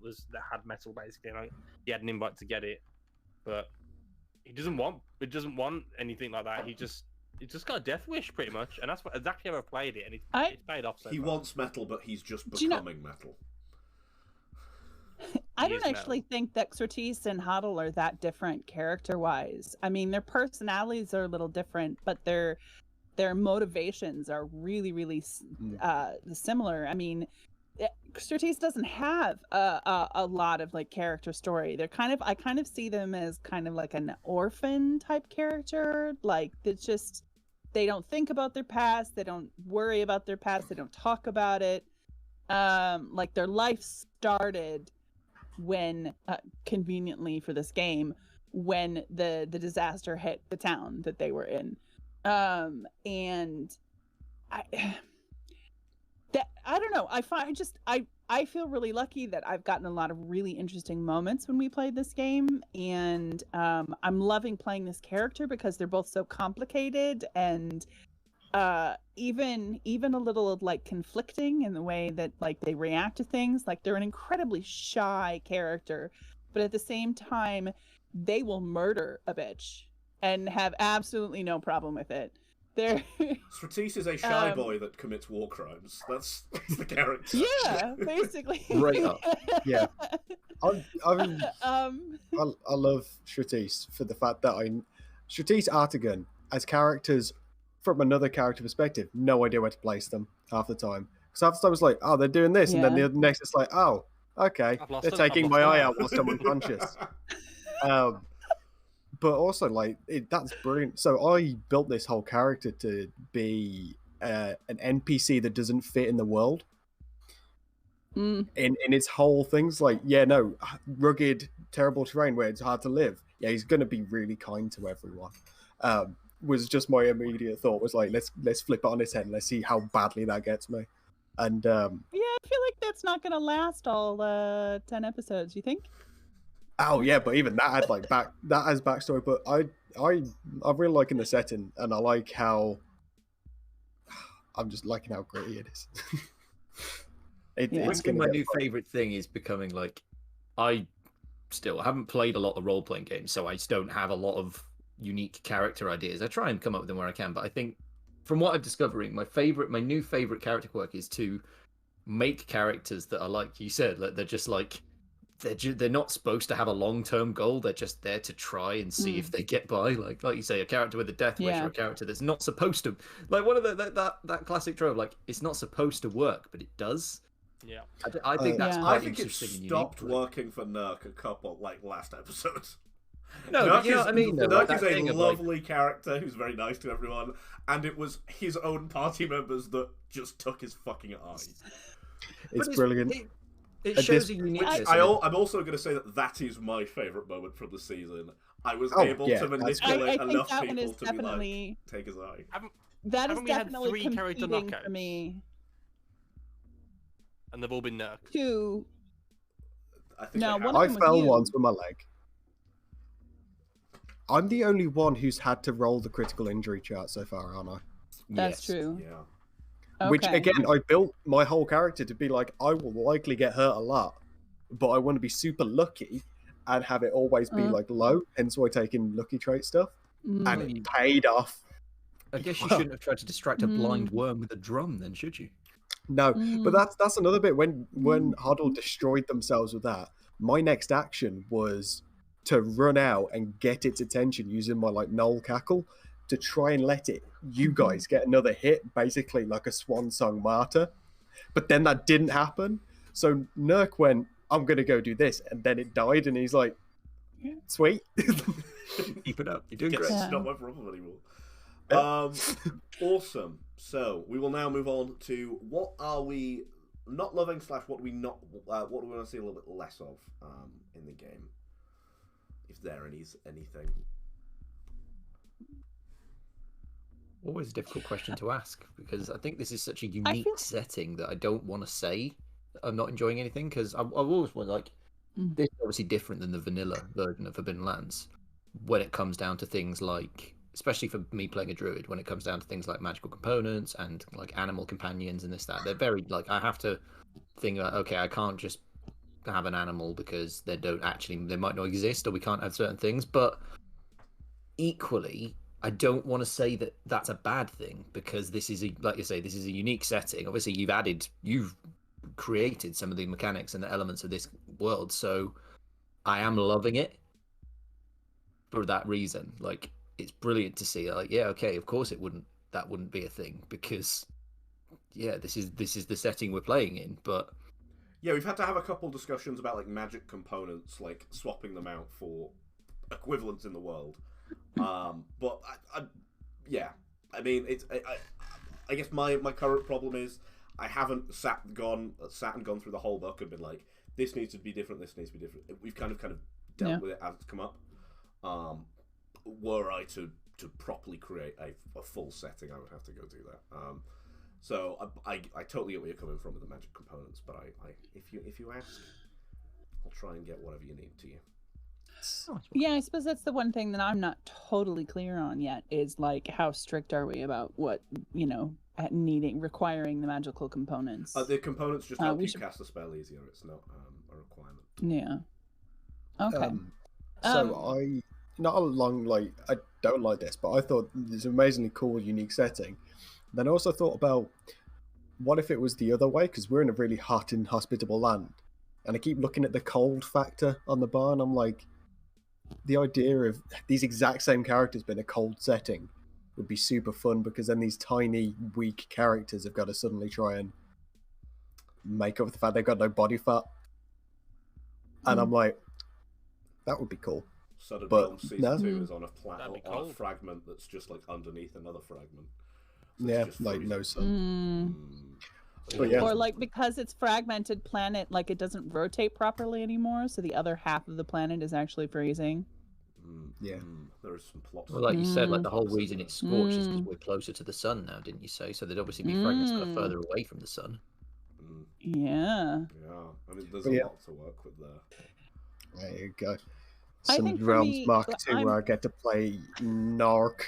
had metal basically, and he had an invite to get it, but he doesn't want anything like that. He just got a death wish pretty much, and that's exactly how I played it, and it's paid off. So He far. wants metal, but he's just Do you know- becoming metal. I He don't is actually think that Surtees and Huddle are that different character-wise. I mean, their personalities are a little different, but their motivations are really, really similar. I mean, Surtees doesn't have a lot of like character story. They're I kind of see them as kind of like an orphan type character. Like it's just they don't think about their past. They don't worry about their past. They don't talk about it. Like their life started when conveniently for this game when the disaster hit the town that they were in, and I don't know, I feel really lucky that I've gotten a lot of really interesting moments when we played this game, and I'm loving playing this character because they're both so complicated and even a little like conflicting in the way that like they react to things. Like they're an incredibly shy character, but at the same time they will murder a bitch and have absolutely no problem with it. They're Stratis is a shy boy that commits war crimes. That's the character. yeah, basically. Right up. Yeah. I love Stratis for the fact that Stratis, Artigan as characters from another character perspective, no idea where to place them half the time. Because half the time it's like, oh, they're doing this, and then the next it's like, oh, okay, they're taking my eye out whilst I'm unconscious. But also, like, that's brilliant. So I built this whole character to be an NPC that doesn't fit in the world. In its whole things, like, yeah, no, rugged, terrible terrain where it's hard to live. Yeah, he's going to be really kind to everyone. Was just my immediate thought was like, let's flip it on its head and let's see how badly that gets me. And yeah, I feel like that's not going to last all 10 episodes. You think? Oh yeah, but even that had like that has backstory. But I'm really liking the setting, and I like how I'm just liking how gritty it is. I think my new favorite thing is becoming like I haven't played a lot of role playing games, so I just don't have a lot of unique character ideas. I try and come up with them where I can, but I think from what I'm discovering, my new favorite character quirk is to make characters that are like you said, like they're just like. They're not supposed to have a long-term goal. They're just there to try and see if they get by. Like you say, a character with a death wish or a character that's not supposed to. Like one of that classic trope. Like it's not supposed to work, but it does. Yeah, I think that's I quite think it interesting. stopped working for Nurk a couple last episode. No, but you know what I mean. Nurk is a lovely character who's very nice to everyone, and it was his own party members that just took his fucking eye. It's brilliant. It shows a uniqueness. I'm also going to say that is my favourite moment from the season. I was able to manipulate enough people to be like, take his eye. That is definitely competing for me. And they've all been nerked. Two. I fell once with my leg. I'm the only one who's had to roll the critical injury chart so far, aren't I? That's true. Yeah. Okay. Which, again, I built my whole character to be like, I will likely get hurt a lot, but I want to be super lucky and have it always be like low, hence why taking lucky trait stuff. And it paid off. I guess you shouldn't have tried to distract a blind worm with a drum then, should you? No, but that's another bit. When Huddle destroyed themselves with that, my next action was to run out and get its attention using my like Knoll Cackle to try and let you guys get another hit, basically like a swan song martyr. But then that didn't happen. So Nurk went, I'm going to go do this. And then it died. And he's like, sweet. Keep it up. You're doing great. It's not my problem anymore. Awesome. So we will now move on to what are we not loving / what do we not, what do we want to see a little bit less of in the game? If there is anything. Always a difficult question to ask because I think this is such a unique setting that I don't want to say I'm not enjoying anything because I've always been like, this is obviously different than the vanilla version of Forbidden Lands when it comes down to things like, especially for me playing a druid, when it comes down to things like magical components and like animal companions and this, that, they're very like, I have to think about, okay, I can't just have an animal because they might not exist or we can't have certain things, but equally, I don't want to say that that's a bad thing, because this is like you say, this is a unique setting. Obviously, you've created some of the mechanics and the elements of this world, so I am loving it for that reason. Like, it's brilliant to see. Like, yeah, okay, of course that wouldn't be a thing, because yeah, this is the setting we're playing in. But yeah, we've had to have a couple discussions about like magic components, like swapping them out for equivalents in the world. But yeah, I mean, I guess my current problem is I haven't sat and gone through the whole book and been like, this needs to be different, this needs to be different. We've kind of dealt with it as it's come up. Were I to properly create a full setting, I would have to go do that. So I totally get where you're coming from with the magic components, but if you ask, I'll try and get whatever you need to you. Yeah, I suppose that's the one thing that I'm not totally clear on yet, is like, how strict are we about what, requiring the magical components? The components just help you cast the spell easier. It's not a requirement. Yeah. Okay. I don't like this, but I thought it's an amazingly cool, unique setting. Then I also thought about, what if it was the other way? Because we're in a really hot and hospitable land, and I keep looking at the cold factor on the bar, and I'm like, the idea of these exact same characters but in a cold setting would be super fun, because then these tiny, weak characters have got to suddenly try and make up for the fact they've got no body fat. And I'm like, that would be cool. Sundered Realms Season 2 is on a fragment that's just like underneath another fragment. So yeah, like no sun. But yeah. Or like, because it's fragmented planet, like it doesn't rotate properly anymore, so the other half of the planet is actually freezing. Yeah. There is some plot. Well, like you said, like the whole reason it's scorched is because we're closer to the sun now, didn't you say? So there'd obviously be fragments that are further away from the sun. Yeah. Yeah. I mean, there's a lot to work with there. There you go. Sundered Realms Mark II, where I get to play Narc.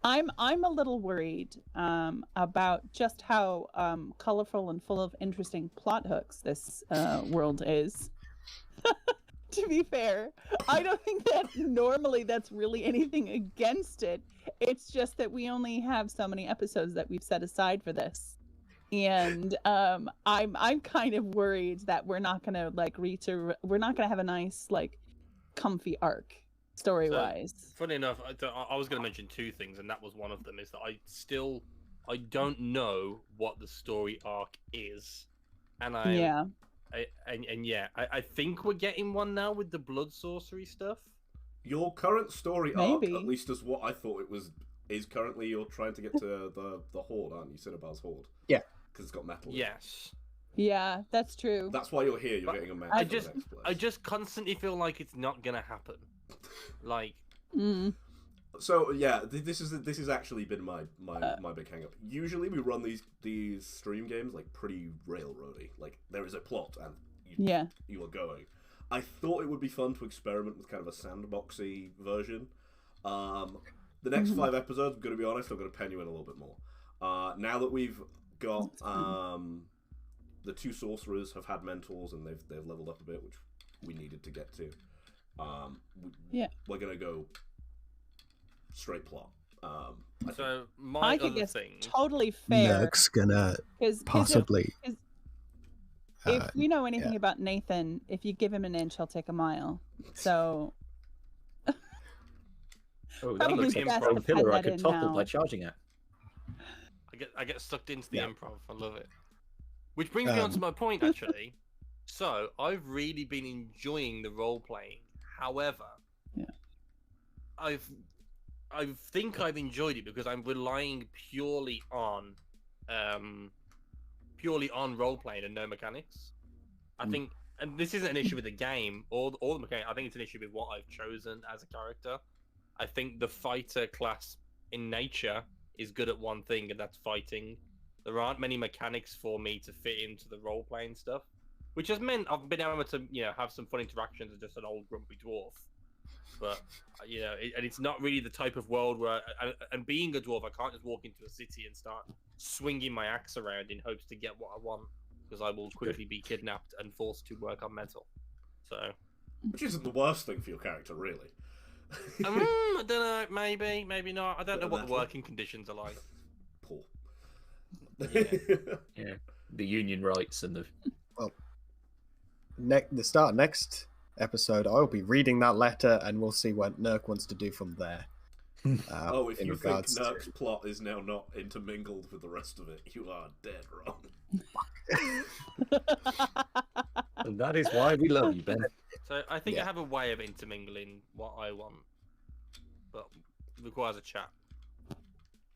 I'm a little worried about just how colorful and full of interesting plot hooks this world is. To be fair, I don't think that normally that's really anything against it. It's just that we only have so many episodes that we've set aside for this, and I'm kind of worried that we're not gonna we're not gonna have a nice, like, comfy arc story-wise. So, funny enough, I was going to mention two things, and that was one of them. Is that I don't know what the story arc is, and I think we're getting one now with the blood sorcery stuff. Your current story arc, at least as what I thought it was, is currently you're trying to get to the Horde, aren't you? Cinnabar's Horde. Yeah, because it's got metal. Yes. Yeah, that's true. That's why you're here. You're getting a map. I just constantly feel like it's not gonna happen. Like. So yeah, this is actually been my big hang up. Usually we run these stream games like pretty railroady. Like, there is a plot and you are going. I thought it would be fun to experiment with kind of a sandboxy version. The next 5 episodes, I'm going to be honest, I'm going to pen you in a little bit more. Now that we've got the 2 sorcerers have had mentors and they've leveled up a bit, which we needed to get to. We're going to go straight plot. So my other thing, totally fair. Nick's gonna possibly. If we know anything about Nathan, if you give him an inch, he'll take a mile. So. That looks like a pillar I could topple by charging it. I get sucked into the improv. I love it. Which brings me on to my point, actually. So I've really been enjoying the role playing. However, I think I've enjoyed it because I'm relying purely on role playing and no mechanics. I think, and this isn't an issue with the game or the mechanics. I think it's an issue with what I've chosen as a character. I think the fighter class in nature is good at one thing, and that's fighting. There aren't many mechanics for me to fit into the role playing stuff, which has meant I've been able to have some fun interactions with just an old grumpy dwarf. But and it's not really the type of world where, and being a dwarf, I can't just walk into a city and start swinging my axe around in hopes to get what I want, because I will quickly be kidnapped and forced to work on metal. So Which isn't the worst thing for your character, really. I don't know. Maybe not. I don't know what the working conditions are like. Poor. Yeah, the union rights and the. Well, the start of next episode, I'll be reading that letter, and we'll see what Nurk wants to do from there. If you think Nurk's plot is now not intermingled with the rest of it, you are dead wrong. And that is why we love you, Ben. So I think I have a way of intermingling what I want, but it requires a chat.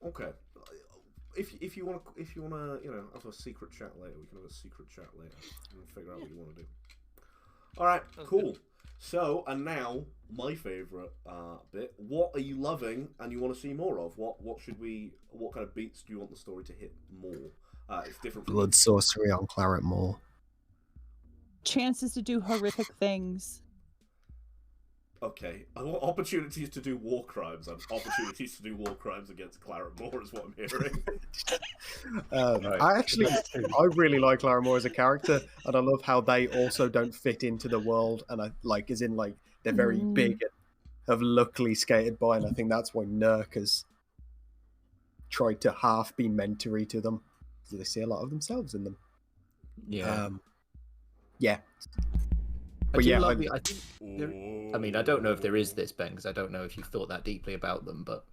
Okay. If you want to have a secret chat later, we can have a secret chat later and figure out what you want to do. All right, cool. So, and now my favourite bit. What are you loving and you want to see more of? What kind of beats do you want the story to hit more? It's different. Blood sorcery on Claret Moor. Chances to do horrific things. Okay, I want opportunities to do war crimes and opportunities to do war crimes against Claret Moor is what I'm hearing. I really like Claret Moor as a character, and I love how they also don't fit into the world, and they're very big and have luckily skated by, and I think that's why Nurk has tried to half be mentory to them, because they see a lot of themselves in them. Yeah. Yeah. But yeah, I mean, I don't know if there is this, Ben, because I don't know if you've thought that deeply about them, but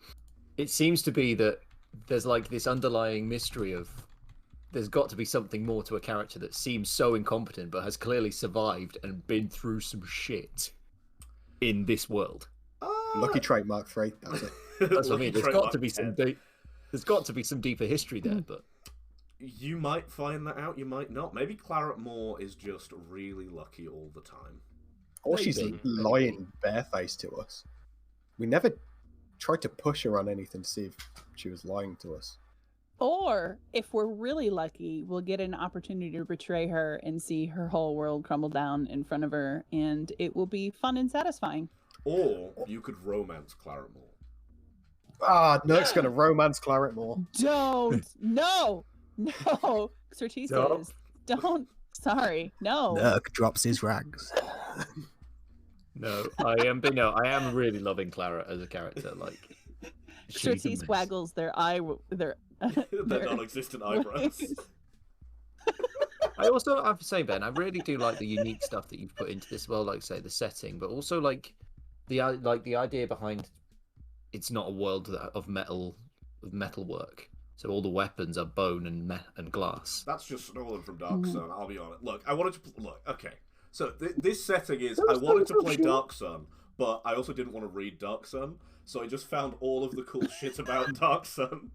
it seems to be that there's like this underlying mystery of there's got to be something more to a character that seems so incompetent but has clearly survived and been through some shit in this world. Lucky trait, Mark 3. That's it. That's what I mean. There's got to be some deeper history there, but you might find that out, you might not. Maybe Claret Moor is just really lucky all the time. Or she's lying barefaced to us. We never tried to push her on anything to see if she was lying to us. Or, if we're really lucky, we'll get an opportunity to betray her and see her whole world crumble down in front of her, and it will be fun and satisfying. Or you could romance Claret Moor. Nurk's going to romance Claret Moor. Don't! No! No, Certes says, don't. Sorry, no. Nurk drops his rags. No, I am really loving Clara as a character. Like, Certes waggles their non-existent eyebrows. I also have to say, Ben, I really do like the unique stuff that you've put into this world, like say the setting, but also like the idea behind it's not a world of metal work. So all the weapons are bone and glass. That's just stolen from Dark Sun, I'll be honest. Look, I wanted to... Look, okay. So this setting is... I wanted to play Dark Sun, but I also didn't want to read Dark Sun, so I just found all of the cool shit about Dark Sun.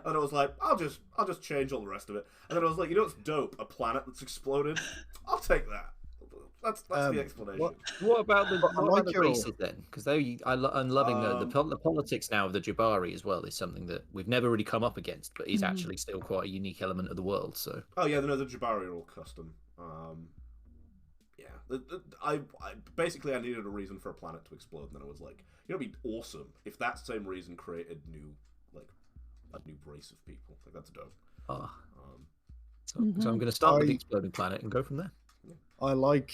And I was like, I'll just change all the rest of it. And then I was like, you know what's dope? A planet that's exploded? I'll take that. That's the explanation. What about the races then? Because I'm loving the politics now of the Jabari as well is something that we've never really come up against, but is actually still quite a unique element of the world. So. Oh yeah, the Jabari are all custom. Yeah, I basically I needed a reason for a planet to explode, and then I was like, it'd be awesome if that same reason created a new race of people. Like that's dope. So I'm going to start with the exploding planet and go from there. I like.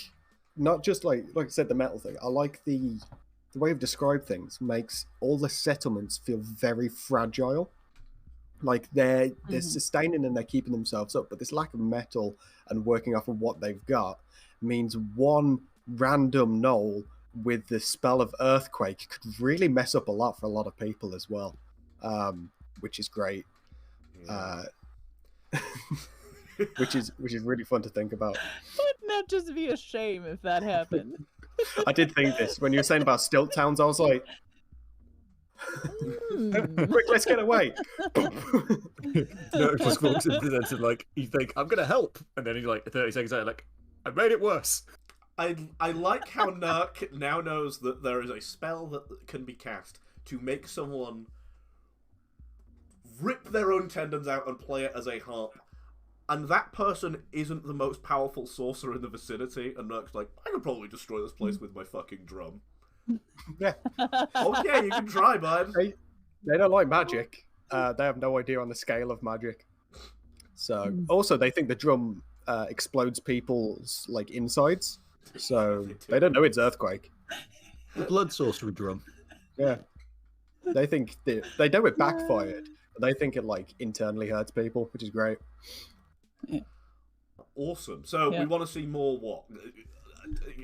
Not just like I said, the metal thing. I like the way you've described things makes all the settlements feel very fragile. Like they're sustaining and they're keeping themselves up, but this lack of metal and working off of what they've got means one random knoll with the spell of earthquake could really mess up a lot for a lot of people as well, which is great. Which is really fun to think about. Wouldn't that just be a shame if that happened? I did think this when you were saying about stilt towns. I was like, quick, let's get away. No, it just walks into this and like you think I'm gonna help, and then he's like 30 seconds later, like I made it worse. I like how Nurk now knows that there is a spell that can be cast to make someone rip their own tendons out and play it as a harp. And that person isn't the most powerful sorcerer in the vicinity, and Nurk's like, I could probably destroy this place with my fucking drum. Yeah. Okay, you can try, bud. They don't like magic. They have no idea on the scale of magic. So, also, they think the drum explodes people's like insides. So they don't know it's Earthquake. The blood sorcery drum. Yeah. They think they know it backfired, but they think it like internally hurts people, which is great. Awesome. So we want to see more what?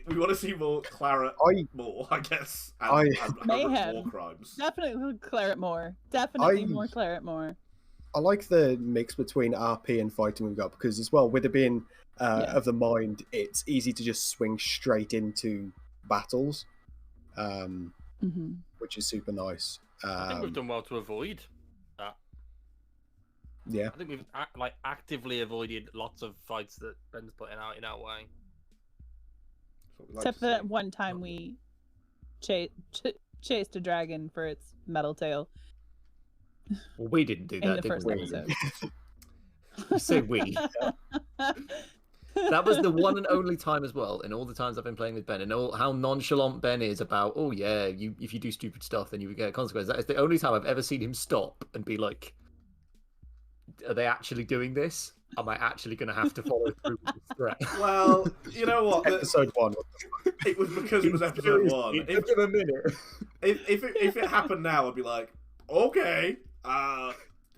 We want to see more Claret more, I guess. And Mayhem. War crimes. Definitely Claret more. Definitely more Claret more. I like the mix between RP and fighting we've got, because as well, with it being of the mind, it's easy to just swing straight into battles, which is super nice. I think we've done well to avoid that. Yeah. I think we've actively avoided lots of fights that Ben's putting out in our way. Except for that one time we chased a dragon for its metal tail. Well, we didn't do that, in the did first we? episode. You say we. That was the one and only time as well, in all the times I've been playing with Ben, and all how nonchalant Ben is about, oh yeah, if you do stupid stuff, then you get consequences. That is the only time I've ever seen him stop and be like, are they actually doing this? Am I actually going to have to follow through with this threat? Well, you know what? Episode 1. It was because it was episode 1. It took him a minute. If it happened now, I'd be like, okay,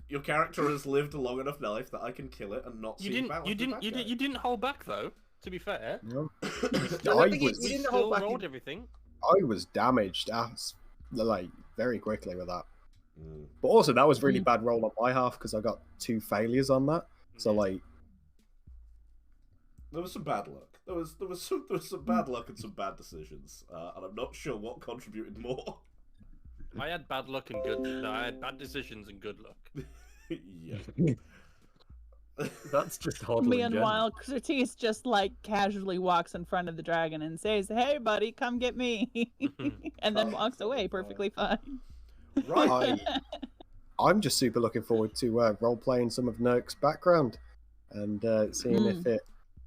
your character has lived a long enough life that I can kill it and not see You didn't hold back though. To be fair, No. you didn't hold back. Rolled everything. I was damaged like very quickly with that. But also, that was really bad roll on my half because I got 2 failures on that. So like, there was some bad luck. There was some bad luck and some bad decisions, and I'm not sure what contributed more. I had bad luck and good. No, I had bad decisions and good luck. Yeah. That's just hard. Meanwhile, Curtis just like casually walks in front of the dragon and says, "Hey, buddy, come get me," and then walks away perfectly fine. Right. I'm just super looking forward to role playing some of Nurk's background and seeing if it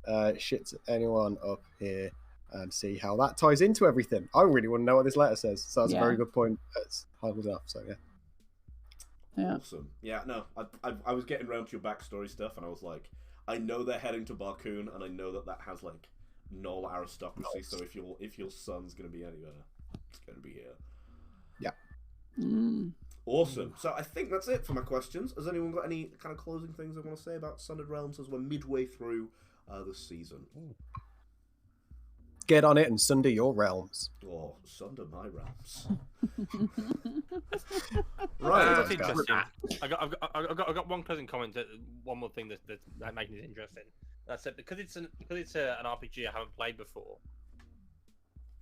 shits anyone up here and see how that ties into everything. I really want to know what this letter says. So that's a very good point. It's hard enough. So yeah. Awesome. Yeah. No, I was getting around to your backstory stuff, and I was like, I know they're heading to Barcoon, and I know that has like null aristocracy. Nice. So if your son's gonna be anywhere, it's gonna be here. Yeah. Awesome. So I think that's it for my questions. Has anyone got any kind of closing things they want to say about Sundered Realms as we're midway through the season? Get on it and sunder your realms. Or sunder my realms. Right. That's interesting. I got one closing comment. One more thing that's making it interesting. That's it. Because it's an RPG I haven't played before.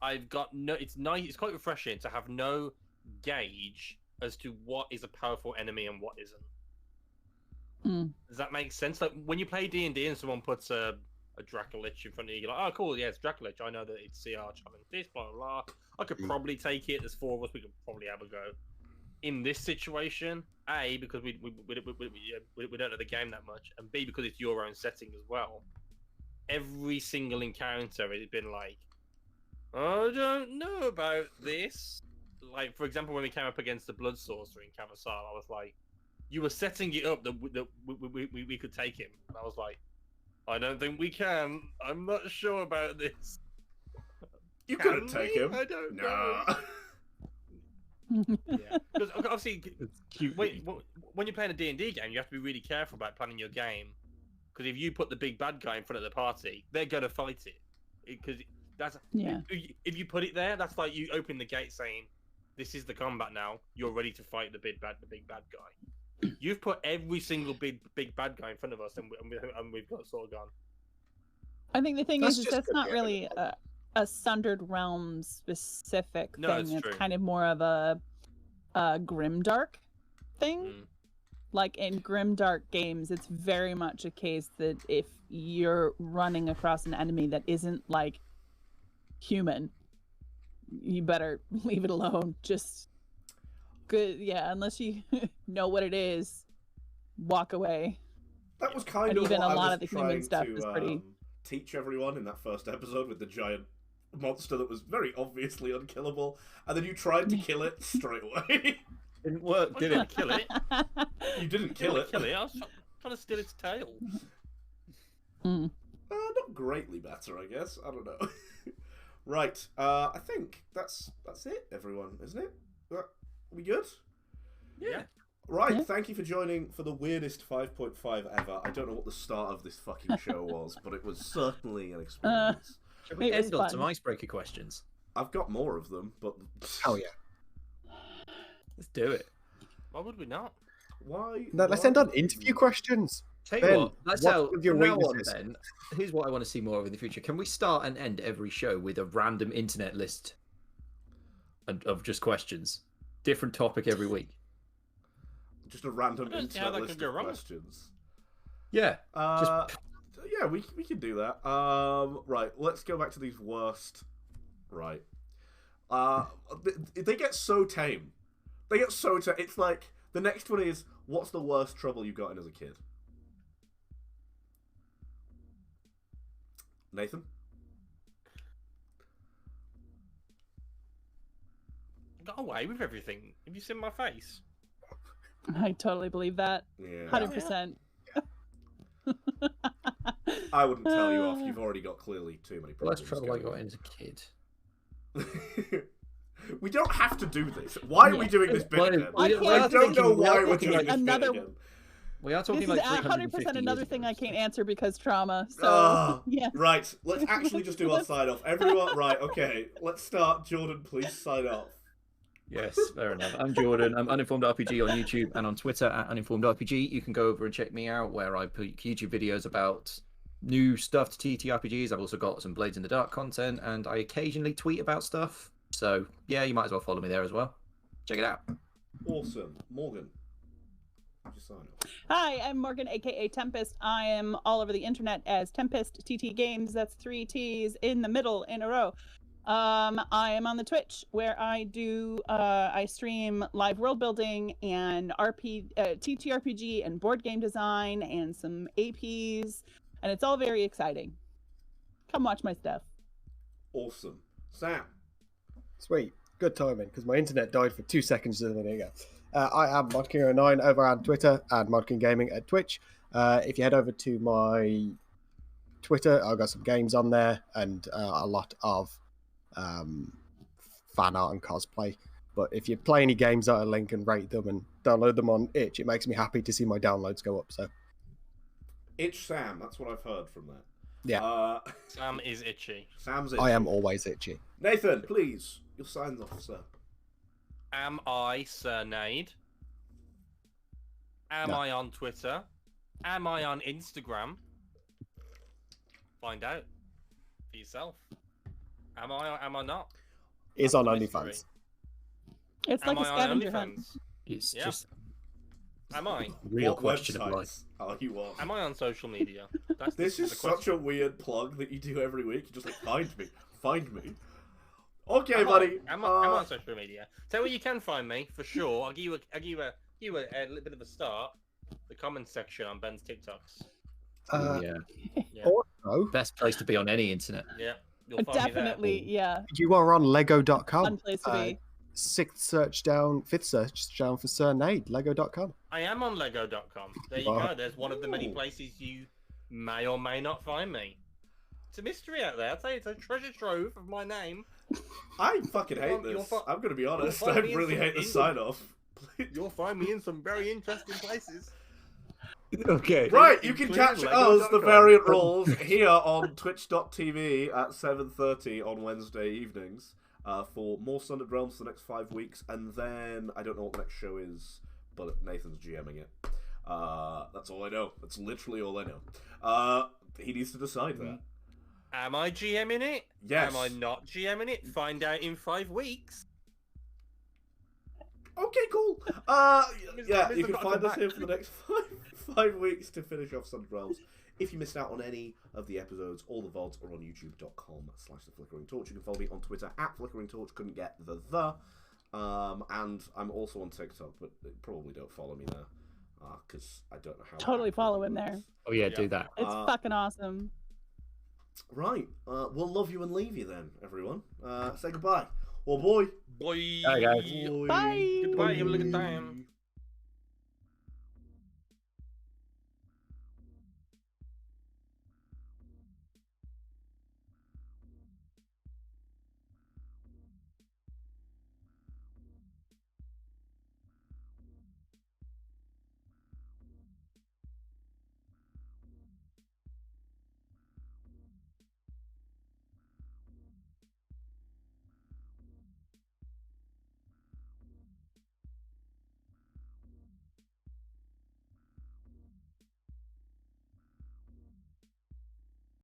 I've got no. It's nice. It's quite refreshing to have no gauge as to what is a powerful enemy and what isn't. Does that make sense? Like when you play D&D and someone puts a Dracolich in front of you, you're like, oh cool, yeah, it's Dracolich. I know that it's CR challenge this, blah blah blah. I could probably take it. There's 4 of us. We could probably have a go. In this situation, A, because we don't know the game that much, and B, because it's your own setting as well. Every single encounter has been like, I don't know about this. Like, for example, when we came up against the Blood Sorcerer in Cavassar, I was like, you were setting it up that we could take him. And I was like, I don't think we can. I'm not sure about this. You couldn't take him. I don't know. Yeah. Because obviously, when you're playing a D&D game, you have to be really careful about planning your game. Because if you put the big bad guy in front of the party, they're going to fight it. Because if you put it there, that's like you open the gate saying, this is the combat now. You're ready to fight the big bad guy. You've put every single big bad guy in front of us, and we've got sort of gone. I think the thing is that's not really a Sundered Realms specific thing. It's kind of more of a grimdark thing. Like in grimdark games, it's very much a case that if you're running across an enemy that isn't like human, you better leave it alone. Just good, yeah. Unless you know what it is, walk away. That was kind and of even what a lot I was of the human stuff to, is pretty. Teach everyone in that first episode with the giant monster that was very obviously unkillable, and then you tried to kill it straight away. Didn't work, did it? Kill it. You didn't kill it. I was trying to steal its tail. Not greatly better, I guess. I don't know. Right. I think that's it, everyone, isn't it? We good? Yeah. Right, Yeah. thank you for joining for the weirdest 5.5 ever. I don't know what the start of this fucking show was, but it was certainly an experience. Shall we It was end on fun. some icebreaker questions? I've got more of them, but... Hell yeah. Let's do it. Why would we not? Why? No, let's end on interview questions. Tell you Ben, what, let's what's tell with your from now on, weaknesses? Ben, here's what I want to see more of in the future. Can we start and end every show with a random internet list of just questions? Different topic every week. Just a random I don't see how internet that list could go of wrong. questions. Yeah. Yeah, we can do that. Right, let's go back to these worst. Right. They get so tame. They get so tame. It's like, the next one is, what's the worst trouble you got in as a kid? Nathan? Got away with everything. Have you seen my face? I totally believe that. Yeah. 100%. I wouldn't tell you off. You've already got clearly too many problems. Less trouble I got in as a kid. We don't have to do this. Why are we doing this bit Well, again? I I can't don't know think- why we're this doing is this another- bit again. We are talking This is like 100% another thing I can't answer because trauma. So, Ah, yeah. Right, let's actually just do our sign-off. Everyone, right, okay, let's start. Jordan, please sign off. Yes, fair enough. I'm Jordan. I'm Uninformed RPG on YouTube and on Twitter at Uninformed RPG. You can go over and check me out where I put YouTube videos about new stuff to TTRPGs. I've also got some Blades in the Dark content, and I occasionally tweet about stuff. So yeah, you might as well follow me there as well. Check it out. Awesome. Morgan, just sign off. Hi, I'm Morgan, aka Tempest. I am all over the internet as Tempest TT Games. That's 3 T's in the middle in a row. I am on the Twitch where I stream live world building and TTRPG and board game design and some APs, and it's all very exciting. Come watch my stuff. Awesome. Sam. Sweet. Good timing, because my internet died for 2 seconds a minute ago. I am ModKing09 over on Twitter and ModKing Gaming at Twitch. If you head over to my Twitter, I've got some games on there and a lot of fan art and cosplay. But if you play any games that I link and rate them and download them on itch, it makes me happy to see my downloads go up. So Itch Sam, that's what I've heard from that. yeah, Sam is itchy. Sam's itchy. I am always itchy. Nathan, please, your signs off, sir. Am I Sir Nade? Am No. I on Twitter? Am I on Instagram? Find out for yourself. Am I or am I not? Is That's on the mystery. OnlyFans. It's Am like a I on scavenger hunt. OnlyFans? It's Yeah. just Am I? a real What question of websites life. are you on? Am I on social media? That's This the is such question. a weird plug that you do every week. You're just like, find me. Find me. Okay, Am buddy. I on social media? Tell where you can find me for sure. I'll give you a little bit of a start. The comments section on Ben's TikToks. Yeah, Yeah, Also, best place to be on any internet. yeah. You'll find Definitely, yeah. you are on Lego.com. Fun place to be. Fifth search down for Sir Nade, Lego.com. Me there. I am on Lego.com. There you Wow. go. There's one of the many places you may or may not find me. It's a mystery out there. I'll tell you, it's a treasure trove of my name. I fucking hate You'll this. fi- I'm gonna be honest. find I me in really some hate the England. sign off. You'll find me in some very interesting places. Okay. Right, you can Including catch Lego.com. us, the Variant Rules, here on twitch.tv at 7:30 on Wednesday evenings for more Sundered Realms for the next 5 weeks, and then I don't know what the next show is, but Nathan's GMing it. That's all I know. That's literally all I know. He needs to decide that. Am I GMing it? Yes. Am I not GMing it? Find out in 5 weeks. Okay, cool. Yeah, you can find us here for the next five weeks to finish off Sundered Realms. If you missed out on any of the episodes, all the VODs are on youtube.com/theflickeringtorch. You can follow me on Twitter at flickeringtorch. Couldn't get the. And I'm also on TikTok, but probably don't follow me there because I don't know how. Totally that follow him works. there. Oh yeah, Yeah. do that. It's fucking awesome. Right. We'll love you and leave you then, everyone. Say goodbye. Well, boy. Boy. Bye, guys. Boy. Bye. Goodbye. Have a good time.